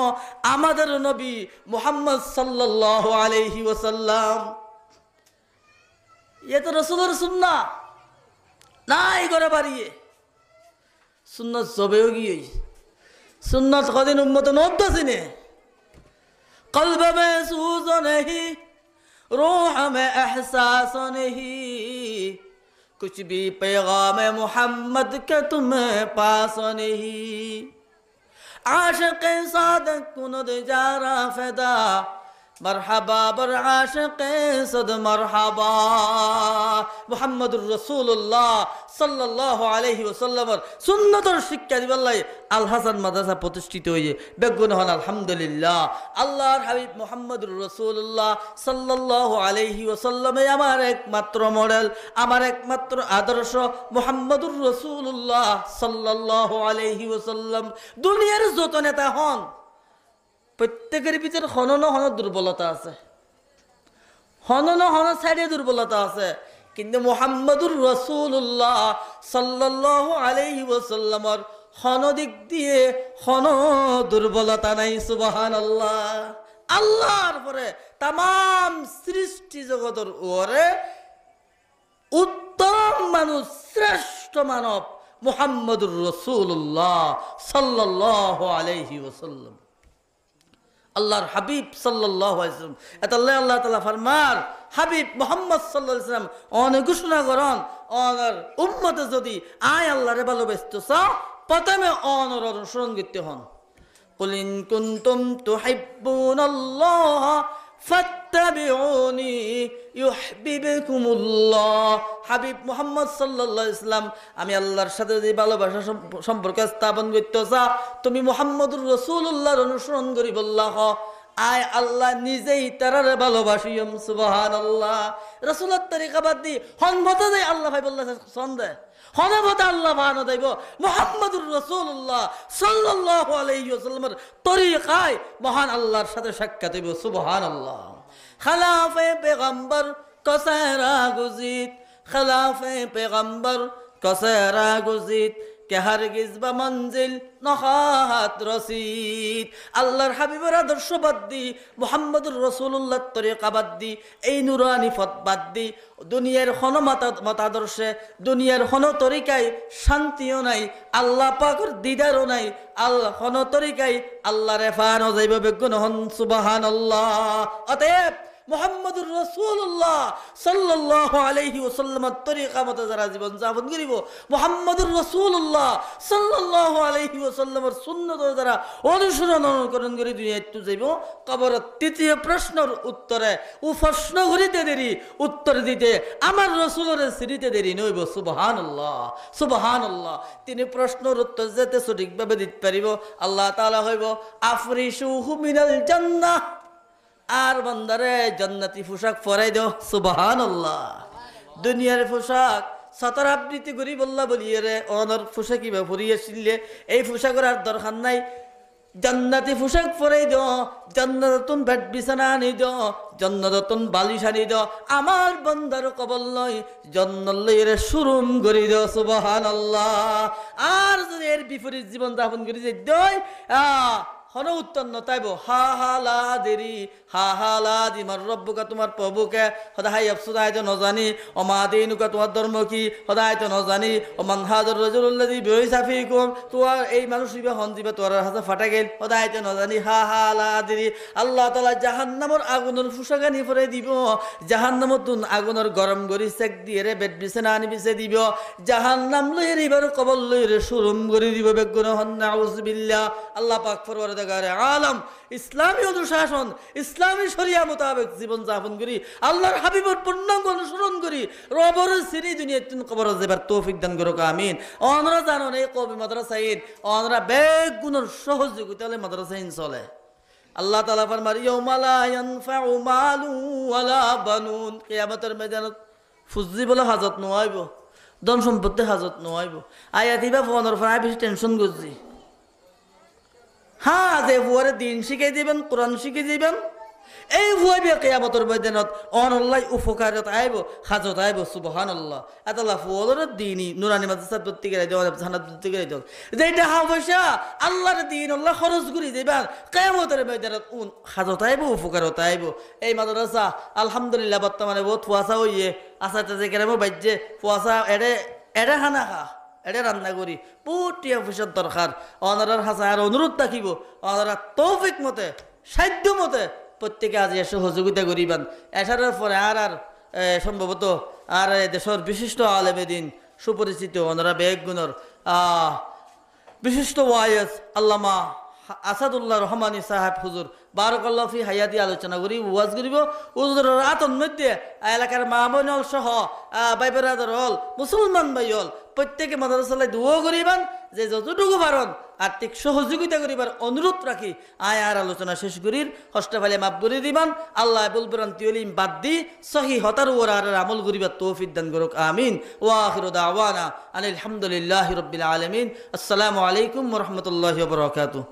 আমাদের নবী মুহাম্মদ সাল্লাল্লাহু আলাইহি ওয়াসাল্লাম। ये तो रसूलर सुन्ना নাই করে বাড়িয়ে সুন্নত সবে होगी सुन्नत कदिन उम्मत नोद्दासी ने कल्ब में सूज नहीं, रूह में एहसास नहीं, कुछ भी पैगाम मोहम्मद के तुम्हें पास नहीं। आशिक़ सादक कुनद जारा फदा, मरहबा बर आशिक़ सद मरहबा। मुहम्मदुर रसूलुल्लाह সাল্লাল্লাহু আলাইহি ওয়াসাল্লামের সুন্নতের শিক্ষা দিবাল্লাই আল হাসান মাদ্রাসা প্রতিষ্ঠিত হয়ে বেগুন হন আলহামদুলিল্লাহ। আল্লাহর হাবিব মুহাম্মদুর রাসূলুল্লাহ সাল্লাল্লাহু আলাইহি ওয়াসাল্লামে আমার একমাত্র মডেল, আমার একমাত্র আদর্শ মুহাম্মদুর রাসূলুল্লাহ সাল্লাল্লাহু আলাইহি ওয়াসাল্লাম। দুনিয়ার যত নেতা হন প্রত্যেকের ভিতরে হনন হন দুর্বলতা আছে, হনন হন সাইডে দুর্বলতা আছে, কিন্তু মুহাম্মদুর রাসূলুল্লাহ সাল্লাল্লাহু আলাইহি ওয়াসাল্লামের হন দিক দিয়ে হন দুর্বলতা নাই। সুবহানাল্লাহ। আল্লাহর পরে তাম সৃষ্টি জগতের ওরে উত্তম মানুষ, শ্রেষ্ঠ মানব মুহাম্মদুর রাসূলুল্লাহ সাল্লাল্লাহু আলাইহি ওয়াসাল্লাম। আল্লাহর হাবিব সাল্লাল্লাহু আলাইহি ওয়াসাল্লাম এত আল্লাহ তাআলা ফরমার হাবিব মুহাম্মদ সাল্লাল্লাহু আলাইহি ওয়াসাল্লাম অনেক ঘোষণা করেন অনর উম্মতে যদি আয় আল্লাহরে ভালোবাসতে চাও প্রথমে অনর অনুসরণ করতে হন। কুল ইন কুনতুম তুহিব্বুনাল্লাহ ফাত্তাবিউনি ইউহিব্বুকুমুল্লাহ। হাবিব মুহাম্মদ সাল্লাল্লাহু আলাইহি ওয়াসাল্লাম আমি আল্লাহর সাথে যে ভালোবাসা সম্পর্ক স্থাপন করতে চাও তুমি মুহাম্মদুর রাসূলুল্লাহর অনুসরণ করি বললাহ, আয় আল্লাহ নিজেই তারারে ভালোবাসিয়ম। সুবহানাল্লাহ। রাসূলের তরিকা বাদ দি হনবতে দেয় আল্লাহ ভাই বললা সন্দেহ হনবতে আল্লাহ ভানো দেব মুহাম্মদুর রাসূলুল্লাহ সাল্লাল্লাহু আলাইহি ওয়াসাল্লামের তরিকায় মহান আল্লাহর সাথে সাক্ষাৎ হইব। সুবহানাল্লাহ। খালাফে পেগম্বর কসেরা গুজিত খেলাফে পেগম্বর কসেরা গুজিত কে হারগিজ বা মঞ্জিল নহাত রসিদ। আল্লাহর হাবিবের আদর্শ বাদ দি, মুহাম্মদুর রাসূলুল্লাহর তরিকা বাদ দি, এই নুরানি পথ বাদ দি, দুনিয়ার কোনো মতাদর্শে দুনিয়ার কোনো তরিকায় শান্তিও নাই, আল্লাহ পাকের দিদারও নাই, আল্লাহ কোনো তরিকায় আল্লাহ রেফানো যাইব বেগুন হন সুবহানাল্লাহ। অতএব মুহাম্মদুর রাসূলুল্লাহ সাল্লাল্লাহু আলাইহি ওয়াসাল্লামের তরিকা মতে যারা জীবন যাপন করিব, মুহাম্মদুর রাসূলুল্লাহ সাল্লাল্লাহু আলাইহি ওয়াসাল্লামের সুন্নত যারা অনুকরণ করে দুনিয়াতে যাইব, কবরের তৃতীয় প্রশ্নের উত্তরে ও প্রশ্ন করিতে দেরি উত্তর দিতে আমার রাসূলের সিরিতে দেরি নইব। সুবহানাল্লাহ সুবহানাল্লাহ। তিনি প্রশ্নের উত্তর যেতে সঠিকভাবে দিতে পারিব, আল্লাহ তাআলা হইব আফরিশুহু মিনাল জান্নাহ, আর বান্দারে জান্নাতি পোশাক পরাই দাও। সুবহানাল্লাহ। দুনিয়ার পোশাক সতর আবৃত্তি করি বললা বলিয়ে রে অনর পোশাক কিভাবে পরিয়েছিলে, এই পোশাকের আর দরকার নাই, জান্নাতি পোশাক পরাই দাও, জান্নাতুন বেড বিছানা আনি দাও, জান্নাতুন বালিশ আনি দাও, আমার বান্দার কবল নয় জান্নাত লইরে শুরুম করি দাও। সুবহানাল্লাহ। আর যদি এর বিপরীত জীবন যাপন করি যে দই হন উত্তর নতাইব হা হা লা দেরি হা হা লা দি মার রব্বুকা, তোমার প্রভুকে সদাই আফসুদাই তো নজানি, অমা দিনুকা তোমার ধর্ম কি সদাই তো নজানি, অমান হাজর রাজুলুল্লাযী বিইসা ফিকুম, তোমার এই মানুষ ইবা হন দিবা তোর হাতে ফাটা গেল সদাই তো নজানি হা হা লা দেরি। আল্লাহ তাআলা জাহান্নামের আগুনের ফুসাগানি পরে দিব, জাহান্নামের তুন আগুনের গরম গরি সেক দিয়ে রে বেড বিছানা আনি বিছে দিব, জাহান্নাম লইরে এবার কবল লইরে শুরুম করে দিব বেগুন হন নাউযুবিল্লাহ। আল্লাহ পাক ফরওয়ারদার আলম ইসলামী অনুশাসন ইসলামী শরিয়া মোতাবেক জীবন যাপন করি, আল্লাহর হাবিবের পূর্ণাঙ্গ অনুসরণ করি, রবর সিনি দুনিয়া তুন কবর যাবার তৌফিক দান করুক আমিন। অনরা জানো এই কবি মাদ্রাসাইন অনরা বেগুনের সহযোগিতা হলে মাদ্রাসাইন চলে। আল্লাহ তাআলা ফরমান ইয়াউমা লা ইয়ানফাউ মালু ওয়ালা বানুন, কিয়ামতের ময়দানত ফুজি বলে হাজত নয়াইব, ধন সম্পত্তি হাজত নয়াইব। আয়াতিবা ফোনের ফোনায় বেশি টেনশন করছি। হ্যাঁ, যে ভুয়ারে দিন শিখে দিবেন, কোরআন শিখে দিবেন, এই ভুয়া বিয়া কিয়ামতের ময়দানত অনল্লাই উপকারত আইব, হাজত আইব। সুবহানাল্লাহ। আল্লাহ ফুয়ার দিনই নুরানি মাদ্রাসা ভর্তি করে দাও, জান্নাত ভর্তি করে দাও, যেটা হা পয়সা আল্লাহর দিন আল্লাহ খরচ করে দিবেন, কিয়ামতের ময়দানত হাজত আইব, উপকারত আইব। এই মাদ্রাসা আলহামদুলিল্লাহ বর্তমানে বহুত ফুয়াশা হইয়ে আসাতে যে কেরামো বাজ্যে ফুয়াশা এড়ে খানা খা এটা রান্না করি পুটিয়া পয়সার দরকার। অনারার হাসার অনুরোধ থাকিব, অনারা তৌফিক মতে সাধ্য মতে প্রত্যেকে আজ সহযোগিতা করিবেন। এসারের পরে আর সম্ভবত আর দেশের বিশিষ্ট আলেমে দিন সুপরিচিত ওনারা বেগুনের বিশিষ্ট ওয়াইজ আল্লামা আসাদুল্লাহ রহমানী সাহেব হুজুর বারাকাল্লাহু ফি হায়াতি আলোচনা করি ওয়াজ করিব। হুজুরের রাতন মধ্যে এলাকার মা বোন সহ ভাই বেরাদার হল মুসলমান ভাই হল প্রত্যেকে মাদ্রাসায় দোয়া করিবেন, যে যতটুকু পারেন আর্থিক সহযোগিতা করিবার অনুরোধ রাখি। আর আলোচনা শেষ করির হস্তে ফেলে মাপ করে দিবেন। আল্লাহ বলবেন তিলিম বাদ দি সহি হতার ওর আর আমল করিবার তৌফিক দান করুক আমিন। ওয়া আখিরু দাওয়ানা আলহামদুলিল্লাহি রাব্বিল আলামিন। আসসালামু আলাইকুম ওয়া রাহমাতুল্লাহি ওয়া বারাকাতুহু।